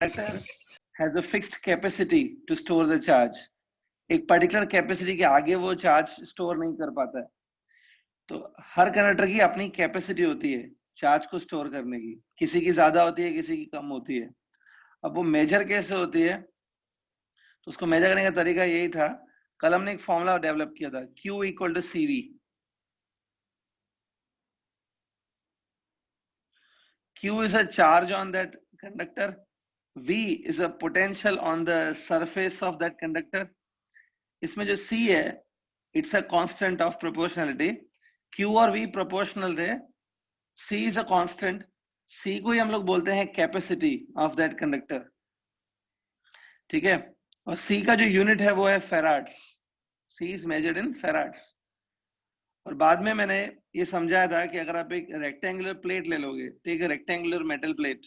conductor has a fixed capacity to store the charge. एक particular capacity के आगे वो चार्ज स्टोर नहीं कर पाता है. तो हर कंडक्टर की अपनी कैपेसिटी होती है चार्ज को स्टोर करने की. किसी की ज्यादा होती है, किसी की कम होती है. अब वो मेजर कैसे होती है, तो उसको मेजर करने का तरीका यही था. कल हमने एक फॉर्मूला डेवलप किया था, Q equal to CV. Q is a charge on that conductor. V is a potential on the surface of that conductor. इसमें जो C है, it's a constant of proportionality. Q और V proportional थे. C is a constant. C को ही हम लोग बोलते हैं capacity of that conductor. ठीक है. और C का जो यूनिट है वो है फैराड्स. C is measured in farads. और बाद में मैंने ये समझाया था कि अगर आप एक रेक्टेंगुलर प्लेट ले लोगे, take a rectangular metal plate,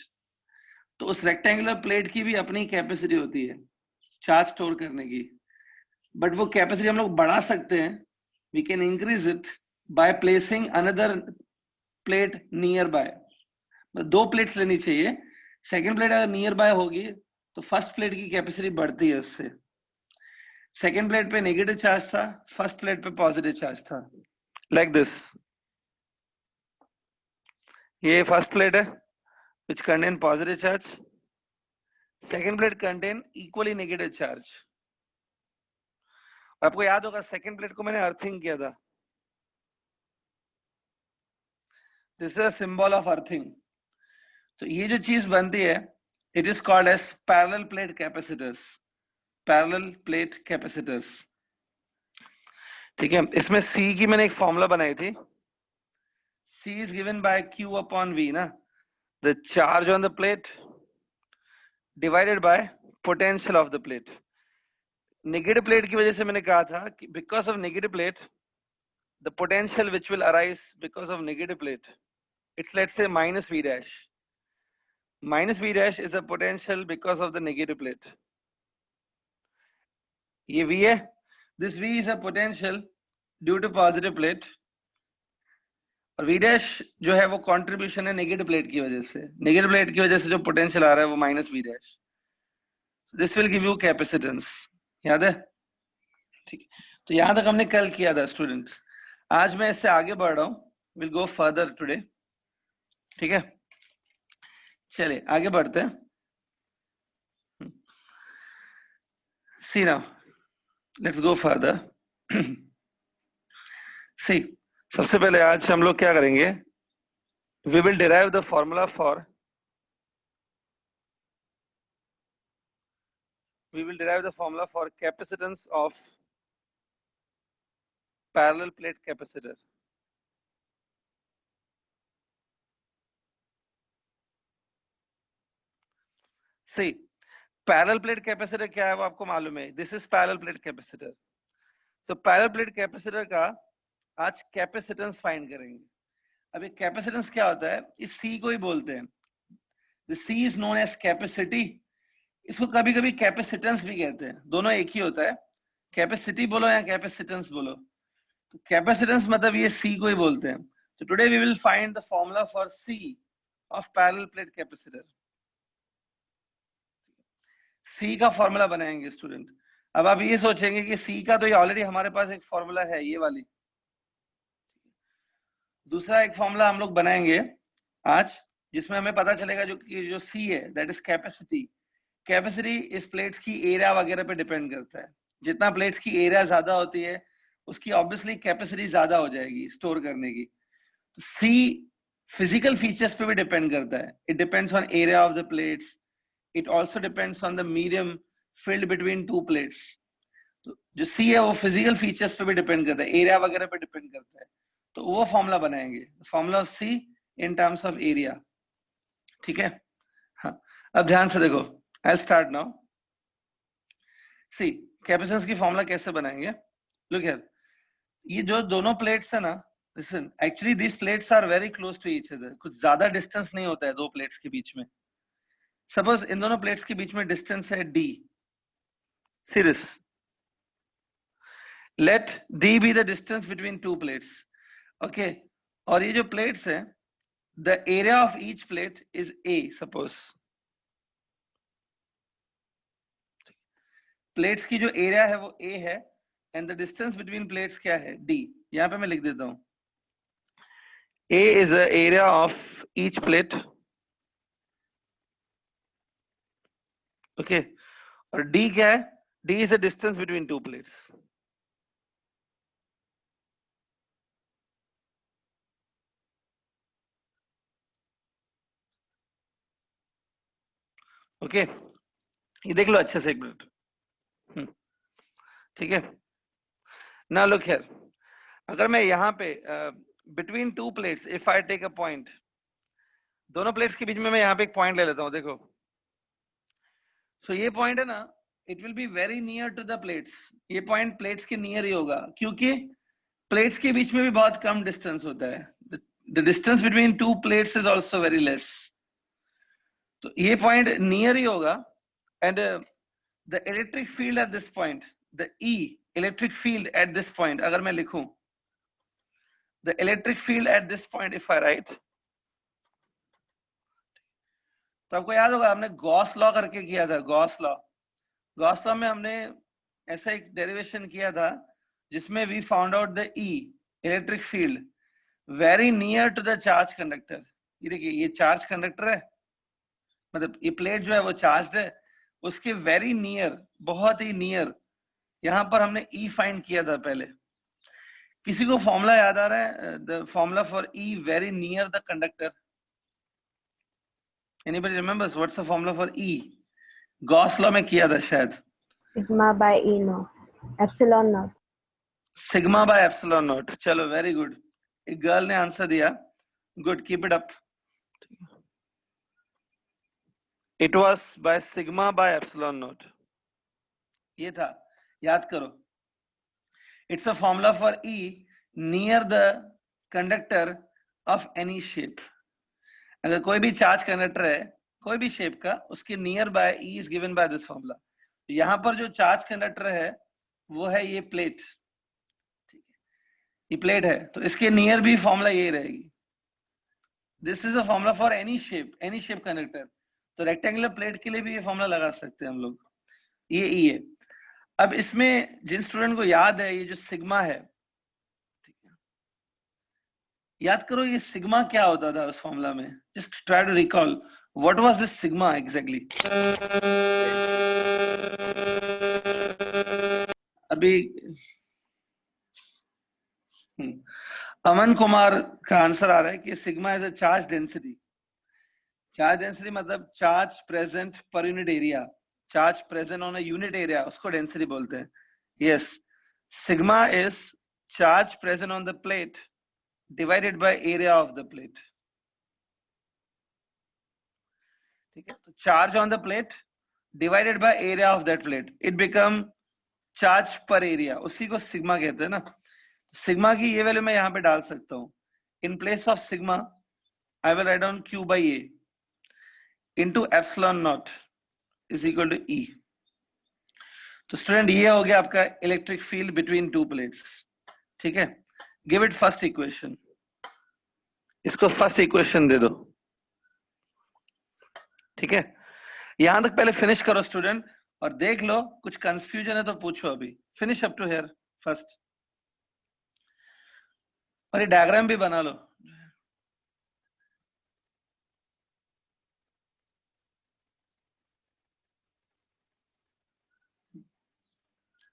तो उस रेक्टेंगुलर प्लेट की भी अपनी कैपेसिटी होती है चार्ज स्टोर करने की. बट वो कैपेसिटी हम लोग बढ़ा सकते हैं. We can increase it by placing another plate nearby. दो प्लेट्स लेनी चाहिए. सेकंड प्लेट अगर नियर बाय होगी तो फर्स्ट प्लेट की कैपेसिटी बढ़ती है उससे. सेकंड प्लेट पे नेगेटिव चार्ज था, फर्स्ट प्लेट पे पॉजिटिव चार्ज था. Like this. ये फर्स्ट प्लेट है which contain positive charge. Second plate contain equally negative charge. आपको याद होगा सेकंड प्लेट को मैंने अर्थिंग किया था. This is a symbol of earthing. तो ये जो चीज बनती है, it is called as parallel plate capacitors. Parallel plate capacitors. ठीक है. इसमें C की मैंने एक फॉर्मूला बनाई थी. C is given by Q upon V ना. The charge on the plate divided by potential of the plate. Negative plate की वजह से मैंने कहा था कि because of negative plate the potential which will arise because of negative plate, it's let's say minus V dash. Minus V dash is a potential because of the negative plate. ये V है. This V is a potential due to positive plate. और V dash जो है वो contribution है negative plate की वजह से. नेगेटिव प्लेट की वजह से जो पोटेंशियल आ रहा है वो minus V dash. This will give you capacitance. याद है? ठीक. तो यहां तक हमने कल किया था स्टूडेंट्स. आज मैं इससे आगे बढ़ रहा हूं. Will go further today. ठीक है. चलिए आगे बढ़ते हैं. See now, let's go further. See, सबसे पहले आज हम लोग क्या करेंगे? We will derive the formula for capacitance of parallel plate capacitor. See, parallel plate capacitor क्या है वो आपको मालूम है. This is parallel plate capacitor. तो पैरेलल प्लेट कैपेसिटर का आज कैपेसिटेंस फाइंड करेंगे. अभी कैपेसिटेंस क्या होता है, इस C को ही बोलते हैं. The C is known as capacity. इसको कभी कभी कैपेसिटेंस भी कहते हैं. दोनों एक ही होता है. कैपेसिटी बोलो या कैपेसिटेंस बोलो. तो कैपेसिटेंस मतलब ये C को ही बोलते हैं. तो today we will find the formula for C of parallel plate capacitor. C का फॉर्मूला बनाएंगे स्टूडेंट. अब आप ये सोचेंगे कि C का तो ये ऑलरेडी हमारे पास एक फॉर्मूला है, ये वाली. दूसरा एक फॉर्मूला हम लोग बनाएंगे आज, जिसमें हमें पता चलेगा जो C है दैट इज कैपेसिटी. कैपेसिटी इस प्लेट्स की एरिया वगैरह पे डिपेंड करता है. जितना प्लेट्स की एरिया ज्यादा होती है उसकी ऑब्वियसली कैपेसिटी ज्यादा हो जाएगी स्टोर करने की. तो C फिजिकल फीचर्स पे भी डिपेंड करता है. It depends on area of the plates. It also depends on the medium field between two plates. तो जो C है वो फिजिकल फीचर्स पे भी डिपेंड करता है, एरिया वगैरह पे डिपेंड करता है. तो वो फॉर्मूला बनाएंगे, formula of C in terms of area. ठीक है. हाँ, अब ध्यान से देखो. I start now. C capacitance की फॉर्मूला कैसे बनाएंगे. Look here. ये जो दोनों प्लेट्स है ना, listen, actually this plates are very close to each other. कुछ ज्यादा डिस्टेंस नहीं होता है दो प्लेट्स के बीच में. सपोज इन दोनों प्लेट्स के बीच में डिस्टेंस है D. See this. Let D be the distance between two plates. Okay. और ये जो प्लेट्स है, the area of each plate is A. Suppose plates की जो एरिया है वो A है and the distance between plates क्या है D। यहाँ पे मैं लिख देता हूं A is the area of each plate, okay, और D क्या है? D is the distance between two plates. Okay ये देख लो अच्छे से एक मिनट, ठीक है। नाउ लुक हियर, अगर मैं यहाँ पे between two plates if I take a point, दोनों प्लेट्स के बीच में मैं यहाँ पे एक पॉइंट ले लेता हूँ, देखो। सो ये पॉइंट है ना, it will be very near to the plates. ये पॉइंट प्लेट्स के नियर ही होगा क्योंकि प्लेट्स के बीच में भी बहुत कम डिस्टेंस होता है। The distance between two plates is also very less. तो ये पॉइंट नियर ही होगा and the electric field at this point, the E electric field at this point, अगर मैं लिखूं the electric field at this point if I right, तो आपको याद होगा हमने गॉस लॉ करके किया था। गॉस लॉ में हमने ऐसा एक डेरिवेशन किया था जिसमें we found out the E electric field very near to the charge conductor. ये देखिए ये चार्ज कंडक्टर है, मतलब ये प्लेट जो है वो चार्ज्ड है, उसके वेरी नियर, बहुत ही नियर, यहां पर हमने ई फाइंड किया था पहले। किसी को फॉर्मूला याद आ रहा है? The formula for E very near the conductor, anybody remembers what's the formula for E? Gauss law में किया था शायद। Sigma bye E not epsilon not. Sigma by epsilon not. चलो वेरी गुड, एक गर्ल ने आंसर दिया, good, keep it up. It was by sigma by epsilon not, ये था, याद करो। It's a formula for E near the conductor of any shape. अगर कोई भी चार्ज कंडक्टर है कोई भी शेप का, उसके near by E is given by this formula. यहां पर जो चार्ज कंडक्टर है वो है ये प्लेट, ठीक है, ये प्लेट है, तो इसके नियर भी फॉर्मूला यही रहेगी। This is a formula for any shape conductor. तो रेक्टेंगुलर प्लेट के लिए भी ये फॉर्मूला लगा सकते हैं हम लोग, ये ई है। अब इसमें जिन स्टूडेंट को याद है ये जो सिग्मा है, ठीक है, याद करो ये सिग्मा क्या होता था उस फॉर्मूला में। Just try to recall what was this sigma exactly. अभी अमन कुमार का आंसर आ रहा है कि sigma is a charge density. Charge density मतलब चार्ज प्रेजेंट पर unit area, charge present on a unit area, उसको डेंसिटी बोलते हैं। Yes, sigma is charge present on the plate divided by area of the plate. ठीक है, तो charge on the plate divided by area of that plate, it become charge पर area, उसी को sigma कहते हैं ना। सिग्मा की ये वैल्यू मैं यहाँ पे डाल सकता हूँ। In place of sigma I will write down Q by A into epsilon naught is equal to E। तो स्टूडेंट ये हो गया आपका electric field between two plates. ठीक है, गिव इट फर्स्ट इक्वेशन, इसको फर्स्ट इक्वेशन दे दो। ठीक है, यहां तक पहले फिनिश करो स्टूडेंट, और देख लो कुछ कंफ्यूजन है तो पूछो अभी। Finish up to here first, और ये डायग्राम भी बना लो।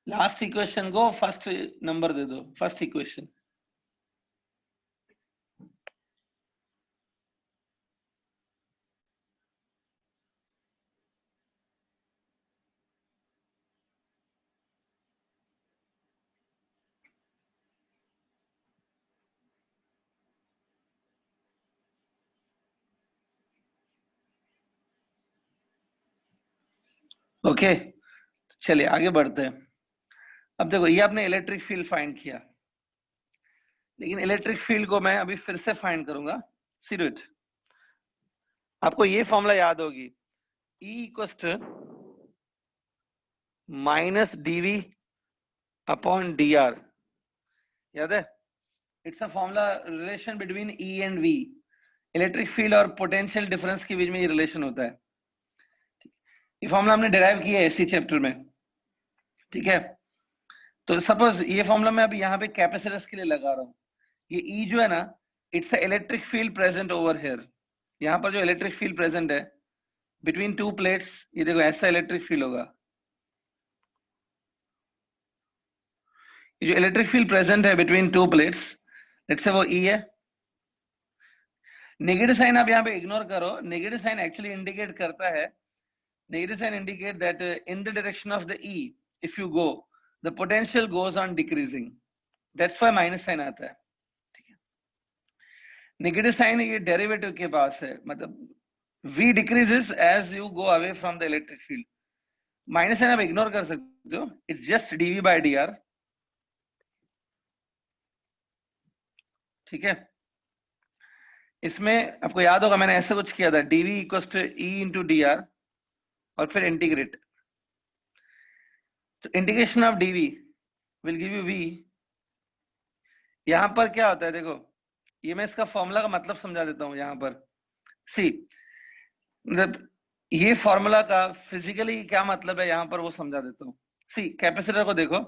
लास्ट इक्वेशन को फर्स्ट नंबर दे दो, फर्स्ट इक्वेशन। ओके, चलिए आगे बढ़ते हैं। अब देखो ये आपने इलेक्ट्रिक फील्ड फाइंड किया, लेकिन इलेक्ट्रिक फील्ड को मैं अभी फिर से फाइंड करूंगा। See do it. आपको ये फॉर्मूला याद होगी, E equals to minus dV upon dr, याद है? It's a formula relation between E and V। Electric field और पोटेंशियल डिफरेंस के बीच में ये रिलेशन होता है। ये फॉर्मूला हमने डिराइव किया है इसी चैप्टर में। ठीक है। तो सपोज ये फॉर्मूला मैं अभी यहाँ पे कैपेसिटर्स के लिए लगा रहा हूँ, ये E जो है ना, it's electric field present over here. यहाँ पर जो इलेक्ट्रिक फील्ड प्रेजेंट है बिटवीन टू प्लेट्स, ये देखो ऐसा इलेक्ट्रिक फील्ड होगा। ये जो इलेक्ट्रिक फील्ड प्रेजेंट है between two plates, let's say वो E है। नेगेटिव साइन आप यहाँ पे इग्नोर करो, नेगेटिव साइन एक्चुअली इंडिकेट करता है, negative sign indicate that in the direction of the E, if you go, the potential goes on decreasing. That's why minus sign आता है। ठीक है, नेगेटिव साइन ये डेरिवेटिव के पास है, मतलब V decreases as you go away from the electric field. Minus sign आप ignore कर सकते हो, it's just dV by dr। ठीक है, इसमें आपको याद होगा मैंने ऐसा कुछ किया था, dV equals to E into dr और फिर इंटीग्रेट। तो integration of dV will give you V। यहां पर क्या होता है देखो, ये मैं इसका फॉर्मूला का मतलब समझा देता हूं। यहां पर सी, मतलब ये फॉर्मूला का फिजिकली क्या मतलब है यहां पर वो समझा देता हूं। सी, कैपेसिटर को देखो,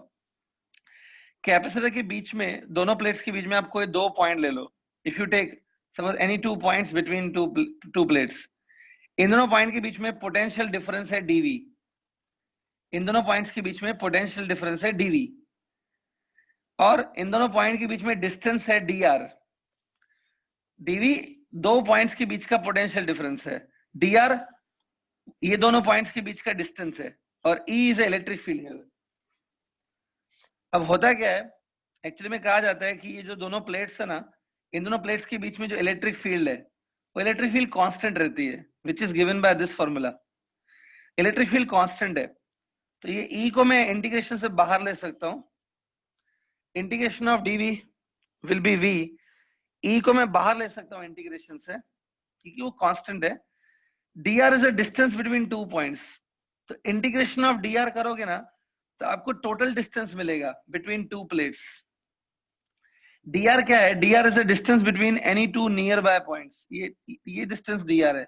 कैपेसिटर के बीच में, दोनों प्लेट्स के बीच में आप कोई दो पॉइंट ले लो। If you take suppose any two points between two plates, इन दोनों पॉइंट के बीच में पोटेंशियल डिफरेंस है dV। इन दोनों पॉइंट्स के बीच में पोटेंशियल डिफरेंस है dV, और इन दोनों पॉइंट के बीच में डिस्टेंस है dr। dV दो पॉइंट्स के बीच का पोटेंशियल डिफरेंस है, dr ये दोनों पॉइंट्स के बीच का डिस्टेंस है, और E इज इलेक्ट्रिक फील्ड है। अब होता क्या है, एक्चुअली में कहा जाता है कि ये जो दोनों प्लेट्स है ना, इन दोनों प्लेट्स के बीच में जो इलेक्ट्रिक फील्ड है, वो इलेक्ट्रिक फील्ड कांस्टेंट रहती है, which is given by this formula. Electric field constant है, तो ये E को मैं इंटीग्रेशन से बाहर ले सकता हूं। Integration of dV will be V। E को मैं बाहर ले सकता हूं इंटीग्रेशन से, क्योंकि वो कांस्टेंट है। dr is a distance between two points, तो इंटीग्रेशन ऑफ dr करोगे ना तो आपको टोटल डिस्टेंस मिलेगा बिटवीन टू प्लेट्स। dr क्या है, dr is a distance between any two near by points, ये डिस्टेंस dr है।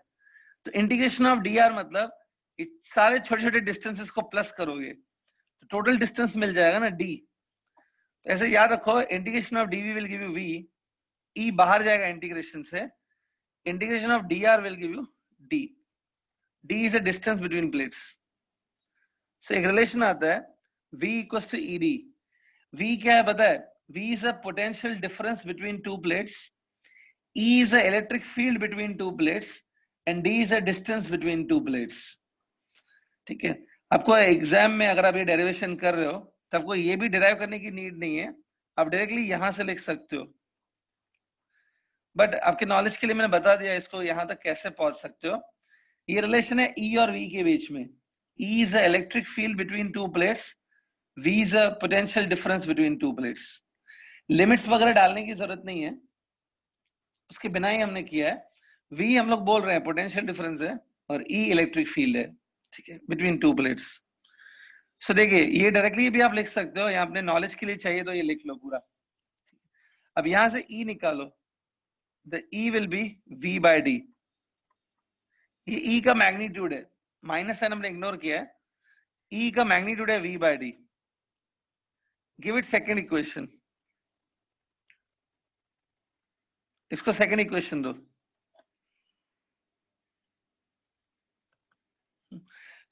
तो इंटीग्रेशन ऑफ dr मतलब सारे छोटे छोटे डिस्टेंसेस को प्लस करोगे तो टोटल डिस्टेंस मिल जाएगा ना d। तो ऐसे याद रखो, integration of dv will give you v, e बाहर जाएगा इंटीग्रेशन से, integration of dr will give you d। d is a distance between plates। so एक रिलेशन आता है v equals to ed। v क्या है पता है, v is a potential difference between two plates, e is a electric field between two plates, and d is a distance between two plates। ठीक है, आपको एग्जाम में अगर आप ये डेरिवेशन कर रहे हो तो आपको ये भी डिराइव करने की नीड नहीं है, आप डायरेक्टली यहां से लिख सकते हो। बट आपके नॉलेज के लिए मैंने बता दिया इसको यहां तक कैसे पहुंच सकते हो। ये रिलेशन है E और V के बीच में। E is a electric field between two plates, V is a potential difference between two plates। Limits वगैरह डालने की जरूरत नहीं है, उसके बिना ही हमने किया है। V हम लोग बोल रहे हैं पोटेंशियल डिफरेंस है, और E इलेक्ट्रिक फील्ड है, ठीक है, बिटवीन टू प्लेट्स। सो देखिए, ये डायरेक्टली भी आप लिख सकते हो, या अपने नॉलेज के लिए चाहिए तो ये लिख लो पूरा। अब यहां से E निकालो, the E will be V by D। ये E का मैग्नीट्यूड है, माइनस साइन हमने इग्नोर किया है, E का मैग्नीट्यूड है V by D। Give it second equation, इसको सेकेंड इक्वेशन दो।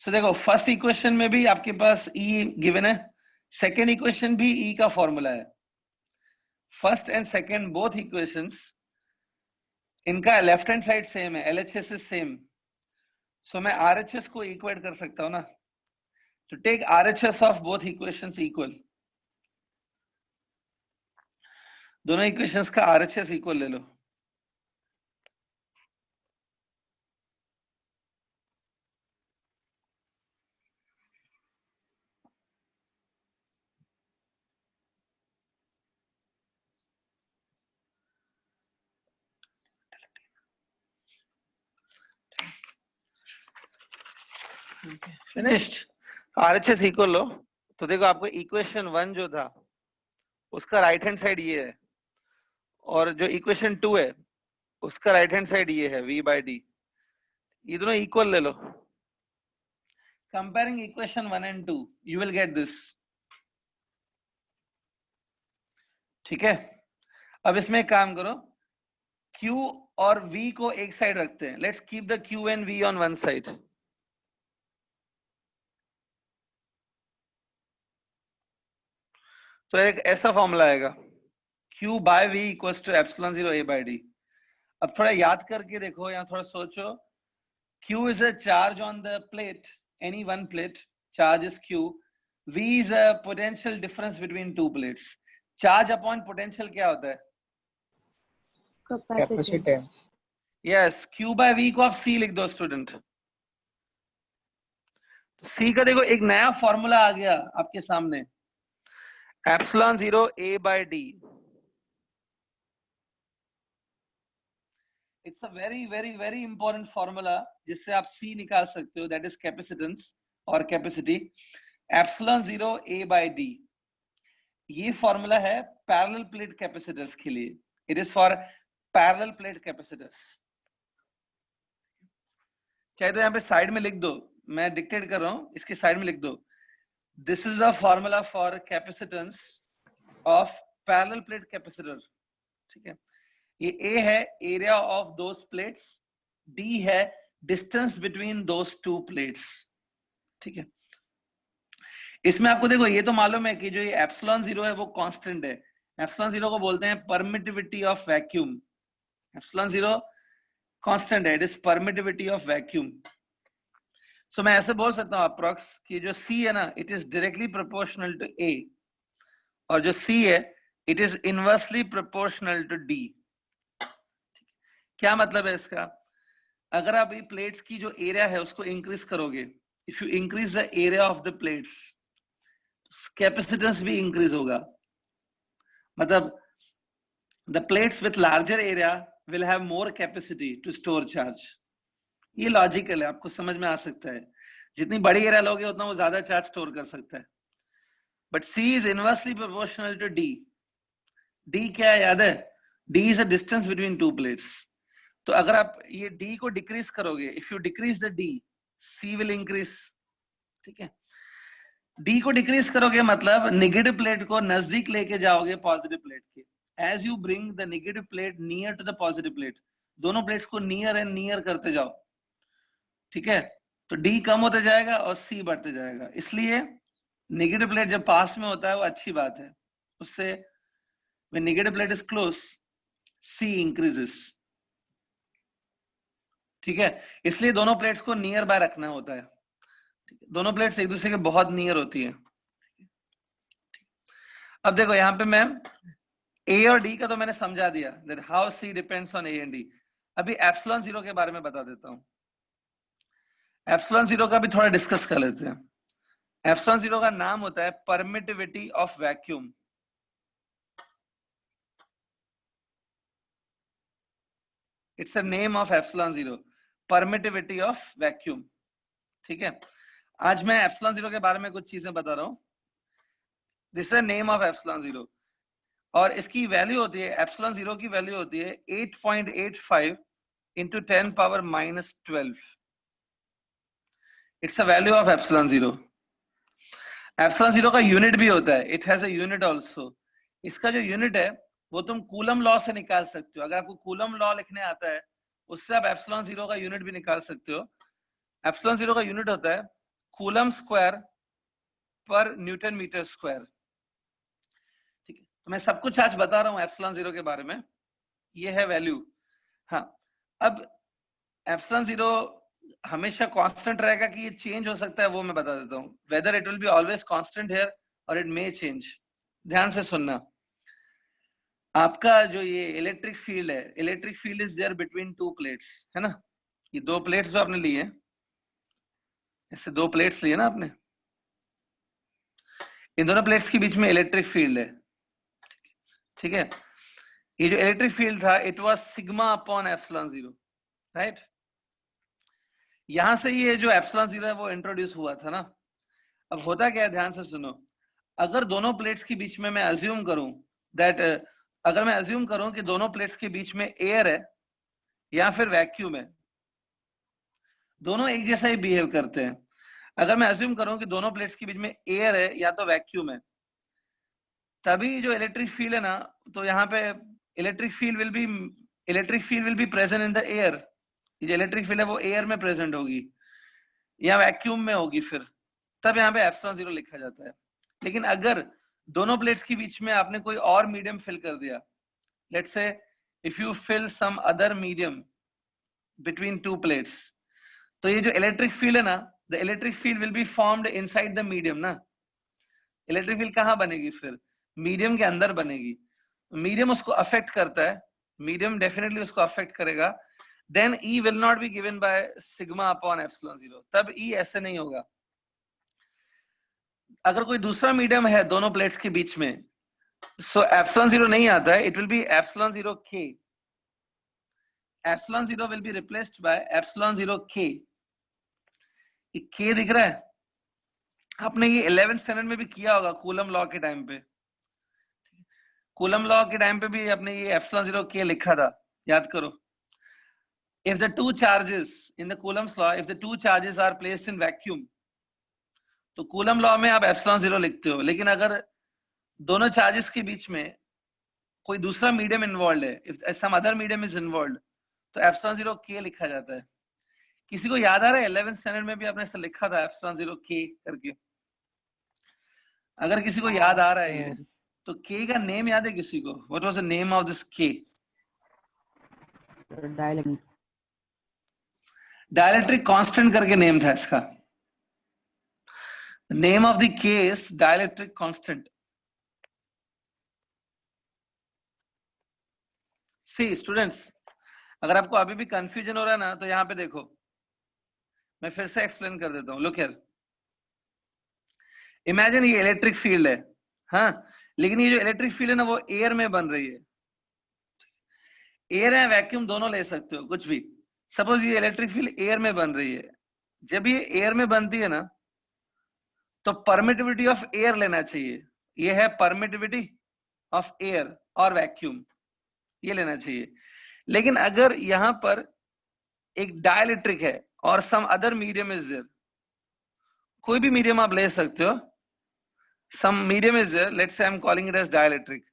सो देखो, फर्स्ट इक्वेशन में भी आपके पास E गिवन है, सेकेंड इक्वेशन भी E का फॉर्मूला है। First and second both equations, इनका लेफ्ट हैंड साइड सेम है, LHS इज सेम। सो मैं RHS को इक्वेट कर सकता हूं ना, तो take RHS of both equations equal. दोनों इक्वेशंस का RHS इक्वल ले लो। फिनिश्ड। RHS इक्वल लो, तो देखो आपको इक्वेशन 1 जो था उसका राइट हैंड साइड ये है, और जो इक्वेशन 2 है उसका राइट हैंड साइड ये है, V by D। ये दोनों इक्वल ले लो। Comparing equation 1 and 2 you will get this। ठीक है, अब इसमें एक काम करो, Q और V को एक साइड रखते हैं, let's keep the Q and V on one side. तो एक ऐसा फॉर्मूला आएगा, Q by V equals to epsilon 0 A by D। अब थोड़ा याद करके देखो, या थोड़ा सोचो, Q is a charge on the plate, any one plate, charge is Q. V is a potential difference between two plates. Charge upon potential क्या होता है? Capacitance. Yes, Q by V को आप C लिख दो स्टूडेंट। तो C का देखो एक नया फॉर्मूला आ गया आपके सामने, epsilon 0 A by D। It's a very very very important formula जिससे आप C निकाल सकते हो, दैट इज कैपेसिटेंस और capacity. Epsilon 0 A by D, ये फॉर्मूला है पैरेलल प्लेट कैपेसिटर्स के लिए। It is for parallel plate capacitors. चाहे तो यहाँ पे साइड में लिख दो, मैं डिक्टेट कर रहा हूं, इसके साइड में लिख दो, this is a formula for capacitance of parallel plate capacitor. ठीक है, ये A है area of those plates, D है distance between those two plates. ठीक है, इसमें आपको देखो ये तो मालूम है कि जो ये एप्सिलॉन 0 है वो कांस्टेंट है। एप्सिलॉन 0 को बोलते हैं permittivity of vacuum. Epsilon 0 constant है, it is permittivity of vacuum. So मैं ऐसे बोल सकता हूं अप्रॉक्स कि जो C है ना, it is directly proportional to A, और जो C है it is inversely proportional to D। क्या मतलब है इसका? अगर आप ये प्लेट्स की जो एरिया है उसको इंक्रीज करोगे, if you increase the area of the plates, capacitance भी इंक्रीज होगा। मतलब the plates with larger area will have more capacity to store charge. ये लॉजिकल है, आपको समझ में आ सकता है। जितनी बड़ी एरिया लोगे उतना वो ज्यादा चार्ज स्टोर कर सकता है। But C is inversely proportional to D। D क्या है याद है? D is a distance between two plates. तो अगर आप ये D को डिक्रीज करोगे, if you decrease the D, C will increase. ठीक है, D को डिक्रीज करोगे मतलब नेगेटिव प्लेट को नजदीक लेके जाओगे पॉजिटिव प्लेट के। As you bring the negative plate near to the positive plate, दोनों प्लेट्स को नियर एंड नियर करते जाओ। ठीक है, तो D कम होते जाएगा और C बढ़ते जाएगा। इसलिए नेगेटिव प्लेट जब पास में होता है वो अच्छी बात है, उससे when negative plate is close, C increases। ठीक है, इसलिए दोनों प्लेट्स को नियर बाय रखना होता है। दोनों प्लेट्स एक दूसरे के बहुत नियर होती है। अब देखो यहाँ पे मैं A और D का तो मैंने समझा दिया, that how C depends on A and D। अभी एप्सिलॉन 0 के बारे में बता देता हूँ। एप्सिलॉन 0 का भी थोड़ा डिस्कस कर लेते हैं। एप्सिलॉन 0 का नाम होता है permittivity of vacuum. It's a name of epsilon 0, permittivity of vacuum. ठीक है, आज मैं एप्सिलॉन 0 के बारे में कुछ चीजें बता रहा हूं। This is name of epsilon 0, और इसकी वैल्यू होती है, एप्सिलॉन 0 की वैल्यू होती है 8.85 into 10 power minus 12। It's a value of epsilon 0। Epsilon 0 का यूनिट भी होता है, it has a unit also. इसका जो यूनिट है वो तुम कूलम लॉ से निकाल सकते हो। अगर आपको कूलम लॉ लिखने आता है उससे आप एप्सिलॉन 0 का यूनिट भी निकाल सकते हो। एप्सिलॉन 0 का यूनिट होता है कूलम स्क्वायर पर न्यूटन मीटर स्क्वायर। ठीक है, तो मैं सब कुछ आज बता रहा हूँ एप्सिलॉन 0 के बारे में, ये है वैल्यू। हाँ, अब एप्सिलॉन 0 हमेशा कांस्टेंट रहेगा कि ये चेंज हो सकता है, वो मैं बता देता हूँ। Whether it will be always constant here और इट मे चेंज। ध्यान से सुनना, आपका जो ये इलेक्ट्रिक फील्ड है, electric field is there between two plates, है ना। ये दो प्लेट्स जो आपने लिए, ऐसे दो प्लेट्स लिए ना आपने, इन दोनों प्लेट्स के बीच में इलेक्ट्रिक फील्ड है। ठीक है, ये जो इलेक्ट्रिक फील्ड था it was sigma upon epsilon 0, right. यहां से ये जो एप्सिलॉन 0 है वो इंट्रोड्यूस हुआ था ना। अब होता क्या है, ध्यान से सुनो। अगर दोनों प्लेट्स के बीच में मैं अज्यूम करूं दैट, अगर मैं अज्यूम करूं कि दोनों प्लेट्स के बीच में एयर है या फिर वैक्यूम है, दोनों एक जैसा ही बिहेव करते हैं। अगर मैं अज्यूम करूं कि दोनों प्लेट्स के बीच में एयर है या तो वैक्यूम है, तभी जो इलेक्ट्रिक फील्ड है ना, तो यहाँ पे electric field will be present in the air. जो इलेक्ट्रिक फील्ड है वो एयर में प्रेजेंट होगी या वैक्यूम में होगी, फिर तब यहाँ पे एप्सिलॉन जीरो लिखा जाता है। लेकिन अगर दोनों प्लेट्स के बीच में आपने कोई और मीडियम फिल कर दिया, let's say if you fill some other medium between two plates, तो ये जो इलेक्ट्रिक फील्ड है ना, the electric field will be formed inside the medium ना। इलेक्ट्रिक फील्ड कहाँ बनेगी? फिर मीडियम के अंदर बनेगी। मीडियम उसको अफेक्ट करता है, मीडियम डेफिनेटली उसको अफेक्ट करेगा। Then E will not be given by sigma upon epsilon zero, तब E ऐसे नहीं होगा। अगर कोई दूसरा मीडियम है दोनों प्लेट्स के बीच में, सो एप्सिलॉन जीरो नहीं आता है, it will B epsilon zero K। Epsilon zero will be replaced by epsilon zero K। K दिख रहा है? आपने ये 11th स्टैंडर्ड में भी किया होगा कूलम लॉ के टाइम पे। कूलम लॉ के टाइम पे भी आपने ये एप्सिलॉन जीरो K लिखा था, याद करो। If the two charges in the Coulomb's law, if the two charges are placed in vacuum, तो कूलम लॉ में आप एप्सिलॉन जीरो लिखते हो। लेकिन अगर दोनों चार्जेस के बीच में कोई दूसरा मीडियम इन्वॉल्व है, if some other medium is involve, तो एप्सिलॉन जीरो K लिखा जाता है। किसी को याद आ रहा है 11th स्टैंडर्ड में भी आपने ऐसा लिखा था एप्सिलॉन जीरो K करके? अगर किसी को याद आ रहा है ये, तो K का नेम याद है किसी को? What was the name of this K? Dielectric constant करके नेम था इसका। Name of the K is dielectric constant. See students, अगर आपको अभी भी कंफ्यूजन हो रहा है ना, तो यहाँ पे देखो, मैं फिर से एक्सप्लेन कर देता हूँ। लुक हियर, इमेजिन ये इलेक्ट्रिक फील्ड है, हाँ, लेकिन ये जो इलेक्ट्रिक फील्ड है ना, वो एयर में बन रही है। एयर है वैक्यूम दोनों ले सकते हो, कुछ भी। सपोज ये इलेक्ट्रिक फील्ड एयर में बन रही है। जब ये एयर में बनती है ना, तो परमिटिविटी ऑफ एयर लेना चाहिए। ये है परमिटिविटी ऑफ एयर और वैक्यूम, ये लेना चाहिए। लेकिन अगर यहां पर एक डाइलेक्ट्रिक है और some other medium is there, कोई भी मीडियम आप ले सकते हो, some medium is there, let's say I am calling it as dielectric.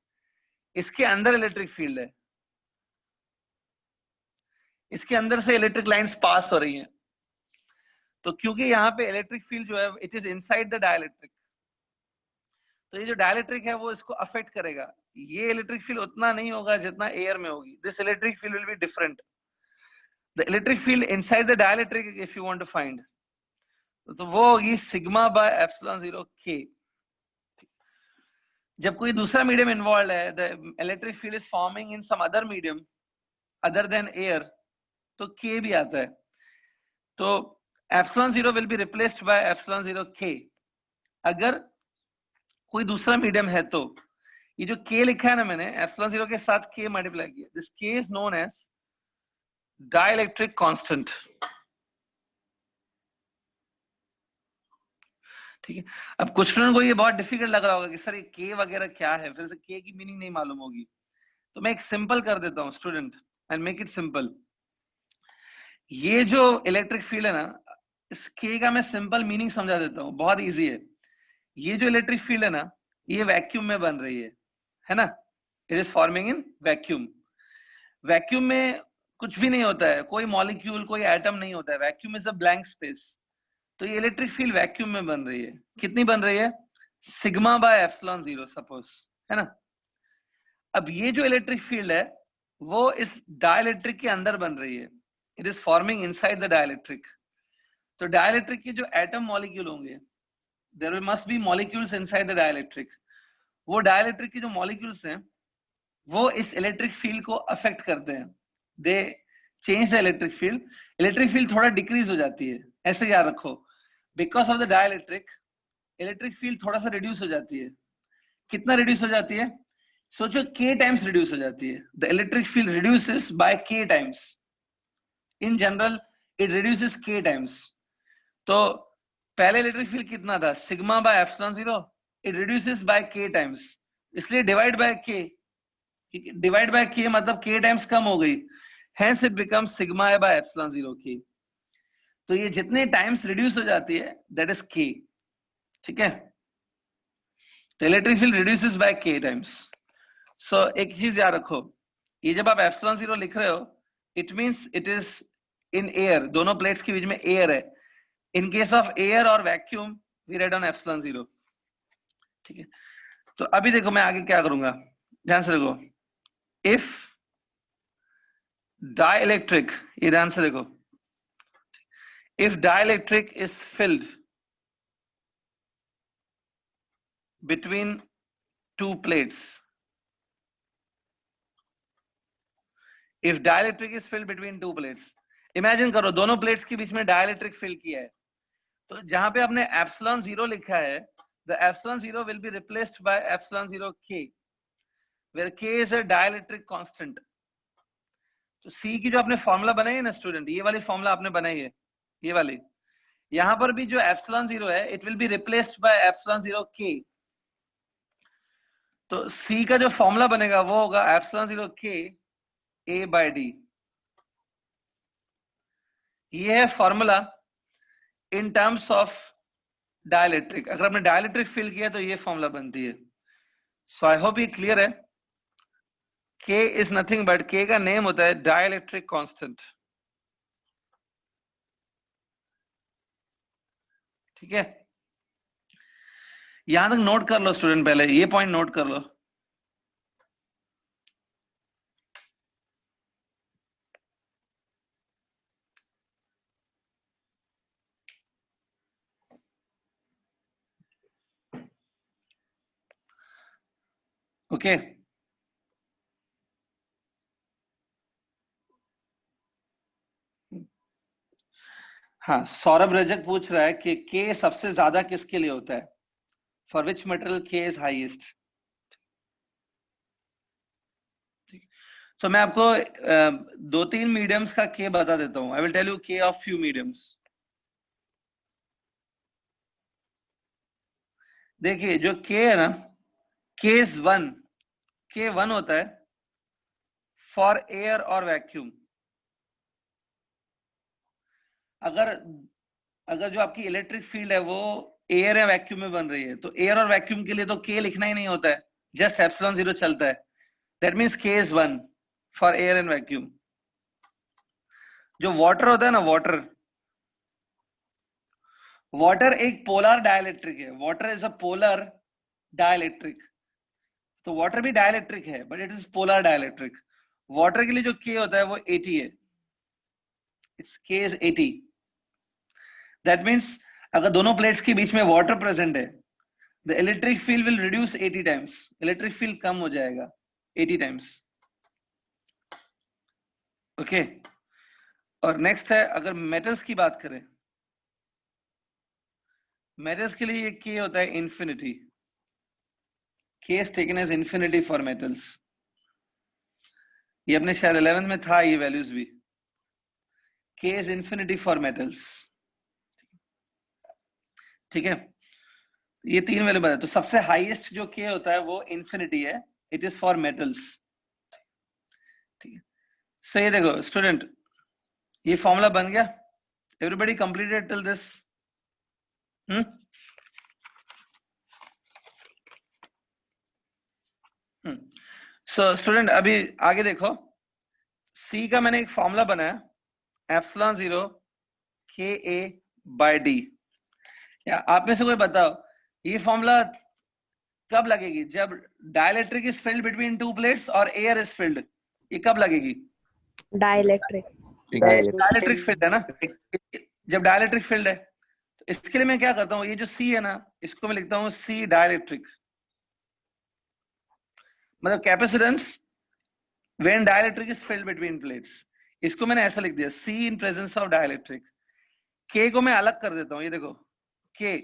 इसके अंदर इलेक्ट्रिक फील्ड है, इसके अंदर से इलेक्ट्रिक लाइंस पास हो रही हैं। तो क्योंकि यहाँ पे इलेक्ट्रिक फील्ड जो है it is inside the dielectric, तो ये जो डाइलेक्ट्रिक है वो इसको अफेक्ट करेगा। ये इलेक्ट्रिक फील्ड उतना नहीं होगा जितना एयर में होगी। This electric field will be different. The electric field inside the dielectric if you want to find, तो वो होगी sigma by epsilon zero K। जब कोई दूसरा मीडियम इन्वॉल्व है, the electric field is forming in some other medium other than air, तो K भी आता है। तो epsilon zero will be replaced by epsilon zero K। अगर कोई दूसरा मीडियम है तो ये जो K लिखा है ना मैंने, एप्सिलॉन जीरो के साथ K मल्टीप्लाई किया, this K is known as dielectric constant. ठीक है। अब कुछ स्टूडेंट को ये बहुत डिफिकल्ट लग रहा होगा कि सर ये K वगैरह क्या है, फिर से K की मीनिंग नहीं मालूम होगी। तो मैं एक सिंपल कर देता हूँ student, and make it simple. ये जो इलेक्ट्रिक फील्ड है ना, इस K का मैं सिंपल मीनिंग समझा देता हूँ, बहुत इजी है। ये जो इलेक्ट्रिक फील्ड है ना, ये वैक्यूम में बन रही है ना? It is forming in vacuum. Vacuum में कुछ भी नहीं होता है, कोई मॉलिक्यूल, कोई एटम नहीं होता है। Vacuum is a blank space. तो ये इलेक्ट्रिक फील्ड वैक्यूम में बन रही है। कितनी बन रही है? Sigma by epsilon zero suppose, है ना? अब ये जो इलेक्ट्रिक फील्ड है वो इस डाइलेक्ट्रिक के अंदर बन रही है। It is forming inside the dielectric. तो डाइलेक्ट्रिक के जो एटम मॉलिक्यूल होंगे, there must be molecules inside the dielectric. वो डाइलेक्ट्रिक के जो मॉलिक्यूल्स हैं वो इस इलेक्ट्रिक फील्ड को अफेक्ट करते हैं। दे change the electric field. Electric field थोड़ा डिक्रीज हो जाती है, ऐसे याद रखो। Because of the dielectric electric field थोड़ा सा रिड्यूस हो जाती है। कितना रिड्यूस हो जाती है? सोचो K टाइम्स रिड्यूस हो जाती है। The electric field reduces by K times. In general it reduces K times. तो पहले इलेक्ट्रिक फील्ड कितना था? Sigma by epsilon zero. It reduces by K times, इसलिए divide by K। Divide by K मतलब K times कम हो गई, hence it becomes sigma by epsilon zero K। तो ये जितने टाइम्स रिड्यूस हो जाती है दैट इज K। ठीक है। The electric field reduces by k times. So एक चीज याद रखो, ये जब आप एप्सिलॉन 0 लिख रहे हो, it means it is in air, दोनों प्लेट्स के बीच में एयर है. In case of air or vacuum, we write on epsilon 0. ठीक है, तो अभी देखो मैं आगे क्या करूंगा, ध्यान से देखो. If dielectric, ये ध्यान से देखो, if dielectric is filled between two plates, if dielectric is filled between two plates, imagine करो दोनों प्लेट्स के बीच में dielectric fill किया है, तो जहां पे आपने epsilon 0 लिखा है, the epsilon 0 will be replaced by epsilon 0 k, where k is a dielectric constant. तो C की जो आपने फॉर्मूला बनाई है ना स्टूडेंट, ये वाली फॉर्मूला आपने बनाई है, ये वाली, यहां पर भी जो epsilon 0 है, it will be replaced by epsilon 0 k. तो C का जो फॉर्मूला बनेगा वो होगा epsilon 0 k a by d. ये है formula in terms of dielectric. अगर आपने डाइलेक्ट्रिक फिल किया तो ये फॉर्मूला बनती है. सो आई होप ये क्लियर है. K is nothing but, K का नेम होता है डाइलेक्ट्रिक कांस्टेंट. ठीक है, यहां तक नोट कर लो स्टूडेंट, पहले ये पॉइंट नोट कर लो. ओके हाँ, सौरभ रजक पूछ रहा है कि K सबसे ज्यादा किसके लिए होता है, for which material K is highest. तो मैं आपको 2-3 मीडियम्स का K बता देता हूं. I will tell you K of few mediums. देखिए जो K है ना, केस 1, K1 होता है फॉर एयर और वैक्यूम. अगर जो आपकी इलेक्ट्रिक फील्ड है वो एयर या वैक्यूम में बन रही है, तो एयर और वैक्यूम के लिए तो K लिखना ही नहीं होता है, जस्ट एप्सिलॉन 0 चलता है. That means K is 1 for air and vacuum. जो वाटर होता है ना, वाटर एक पोलर डाइलेक्ट्रिक है. Water is a polar dielectric. तो वाटर भी डाइलेक्ट्रिक है but it is polar dielectric. Water के लिए जो K होता है वो 80 है. It's K is 80. That means अगर दोनों प्लेट्स के बीच में वाटर प्रेजेंट है, the electric field will reduce 80 times. Electric field कम हो जाएगा 80 टाइम्स. ओके, और नेक्स्ट है अगर मेटल्स की बात करें, मेटल्स के लिए ये K होता है infinity. K is taken as infinity for metals. ये अपने शायद 11th में था ये वैल्यूज भी. K is infinity for metals. ठीक है, ये 3 वैल्यू बताए. तो सबसे हाईएस्ट जो K होता है वो इंफिनिटी है. It is for metals. ठीक है, सो ये देखो स्टूडेंट, ये फॉर्मूला बन गया. Everybody completed till this? So student अभी आगे देखो, C का मैंने एक फॉर्मूला बनाया, एप्सिलॉन 0 KA by D. या आप में से कोई बताओ ये फॉर्मूला कब लगेगी, जब dielectric is filled between two plates और एयर इज फिल्ड. ये कब लगेगी? डाइलेक्ट्रिक. डाइलेक्ट्रिक फील्ड है ना, जब डाइलेक्ट्रिक फील्ड है. तो इसके लिए मैं क्या करता हूँ, ये जो C है ना, इसको मैं लिखता हूँ C डाइलेक्ट्रिक. मतलब capacitance when dielectric is filled between plates. इसको मैंने ऐसा लिख दिया, C in presence of dielectric. K को मैं अलग कर देता हूँ. ये देखो K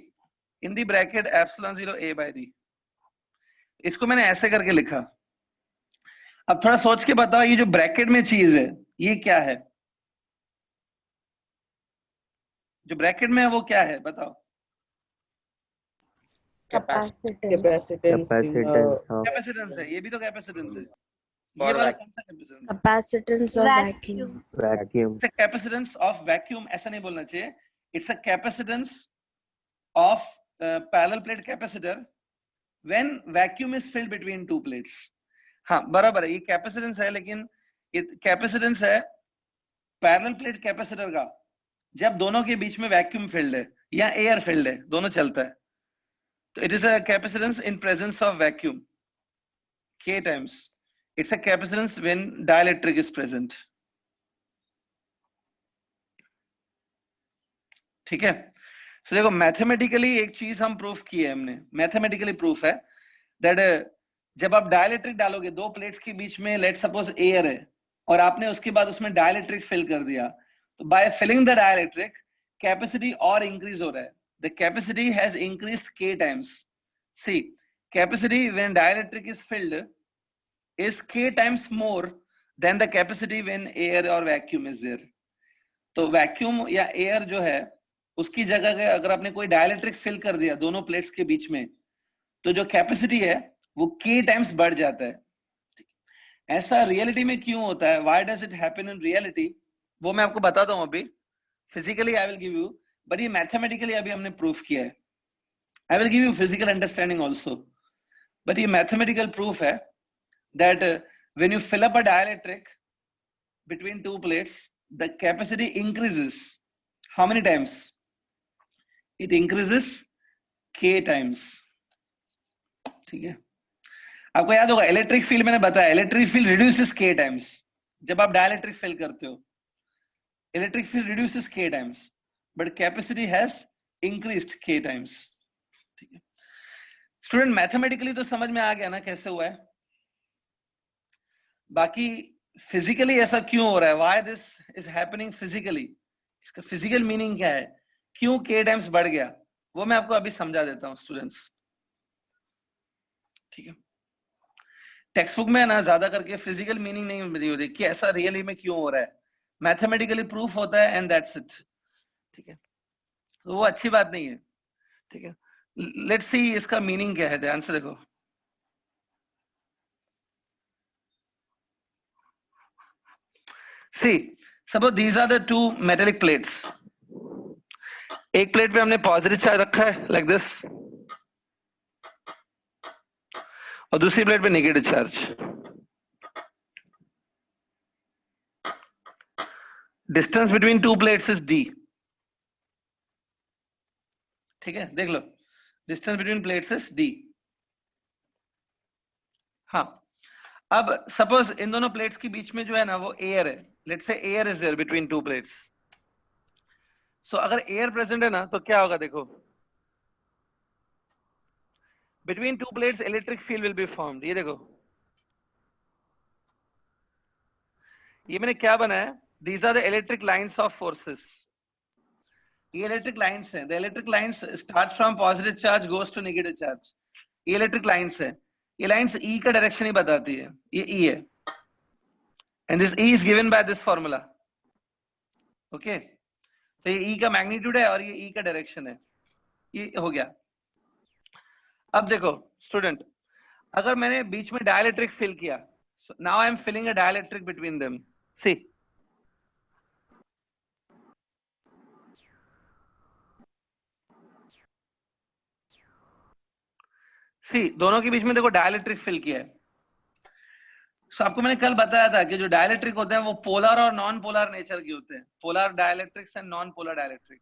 in the bracket epsilon 0 A by D. इसको मैंने ऐसे करके लिखा. अब थोड़ा सोच के बताओ, ये जो ब्रैकेट में चीज है ये क्या है? जो ब्रैकेट में है वो क्या है बताओ? कैपेसिटेंस. कैपेसिटेंस है, ये भी तो कैपेसिटेंस है. ये वाला कौन सा capacitance? Capacitance of vacuum. It's a capacitance of vacuum. ऐसा नहीं बोलना चाहिए. It's a capacitance of parallel plate capacitor when vacuum is filled between two plates. हाँ बराबर है, ये कैपेसिटेंस है, लेकिन ये कैपेसिटेंस है पैरेलल प्लेट कैपेसिटर का जब दोनों के बीच में वैक्यूम फिल्ड है या एयर फिल्ड है, दोनों चलता है, तो it is a capacitance in presence of vacuum k times. It's a capacitance when dielectric is present. ठीक है, so देखो मैथमेटिकली एक चीज हम प्रूफ की है, हमने मैथमेटिकली प्रूफ है दैट जब आप डायलेक्ट्रिक डालोगे दो प्लेट्स के बीच में, लेट सपोज एयर है और आपने उसके बाद उसमें डायलेक्ट्रिक फिल कर दिया, तो by filling the dielectric capacity और इंक्रीज हो रहा है, the capacity has increased k times. See capacity when dielectric is filled is k times more than the capacity when air or vacuum is there. तो vacuum या air जो है उसकी जगह पे अगर आपने कोई डायलेक्ट्रिक फिल कर दिया दोनों प्लेट्स के बीच में, तो जो कैपेसिटी है वो k टाइम्स बढ़ जाता है. ऐसा रियलिटी में क्यों होता है, why does it happen in reality, वो मैं आपको बताता हूं अभी. Physically I will give you, but ये मैथमेटिकली अभी हमने प्रूफ किया है. I will give you physical understanding also, but ये मैथमेटिकल प्रूफ है that when you fill up a dielectric between two plates, the capacity increases. How many times? It increases k times. ठीक है, आपको याद होगा electric field मैंने बताया, electric field reduces k times. जब आप डायलेक्ट्रिक फिल करते हो electric field reduces k times, but capacity has increased k times. ठीक है स्टूडेंट, मैथमेटिकली तो समझ में आ गया ना कैसे हुआ है, बाकी फिजिकली ऐसा क्यों हो रहा है, why this is happening physically, इसका फिजिकल मीनिंग क्या है, क्यों k टाइम्स बढ़ गया, वो मैं आपको अभी समझा देता हूं स्टूडेंट्स. ठीक है, टेक्स्ट बुक में ना ज्यादा करके फिजिकल मीनिंग नहीं बनी होती कि ऐसा रियली में क्यों हो रहा है, मैथमेटिकली प्रूफ होता है एंड दैट्स इट. ठीक है, तो वो अच्छी बात नहीं है. ठीक है, लेट्स सी इसका मीनिंग क्या है, ध्यान से देखो. See, suppose these are the two metallic plates. एक प्लेट पे हमने पॉजिटिव चार्ज रखा है लाइक दिस, और दूसरी प्लेट पे negative charge. Distance between two plates is d. ठीक है, देख लो, distance between plates is d. हाँ, अब सपोज इन दोनों प्लेट्स के बीच में जो है ना वो एयर है, let's say air is there between two plates. So अगर एयर प्रेजेंट है ना तो क्या होगा, देखो between two plates electric field will be formed. ये देखो, ये मैंने क्या बनाया, these are the electric lines of forces. ये इलेक्ट्रिक लाइंस है, the electric lines start from positive charge goes to negative charge. ये इलेक्ट्रिक लाइंस है, ये लाइंस ई का डायरेक्शन ही बताती है, ये ई है, and this E is given by this formula. Okay, तो ये ई का मैग्नीट्यूड है और ये ई का डायरेक्शन है, ये हो गया. अब देखो स्टूडेंट, अगर मैंने बीच में डायलेक्ट्रिक फिल किया, now I am filling a dielectric between them. See दोनों के बीच में देखो डायलेक्ट्रिक फिल किया है. So, आपको मैंने कल बताया था कि जो डायलेक्ट्रिक होते हैं वो पोलर और नॉन पोलर नेचर के होते हैं, polar dielectrics and non polar dielectric.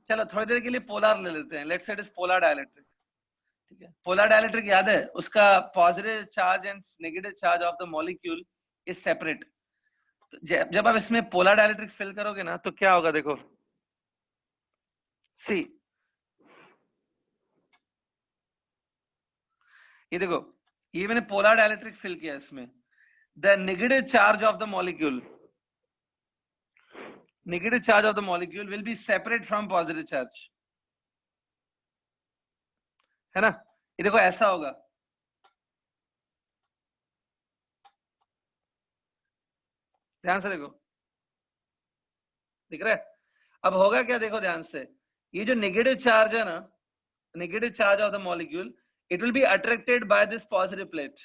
चलो थोड़ी देर के लिए पोलर ले लेते हैं, let's say it is polar dielectric. ठीक है, पोलर डायलेक्ट्रिक याद है, उसका positive charge and negative charge of the molecule is separate. तो जब आप इसमें पोलर डायलेक्ट्रिक फिल करोगे ना तो क्या होगा, देखो सी, ये देखो, ये मैंने पोलर डायलेक्ट्रिक फिल किया, इसमें the negative charge of the molecule will be separate from positive charge, है ना. ये देखो ऐसा होगा, ध्यान से देखो, दिख रहा है. अब होगा क्या, देखो ध्यान से, ये जो नेगेटिव चार्ज है ना, negative charge of the molecule, it will be attracted by this positive plate,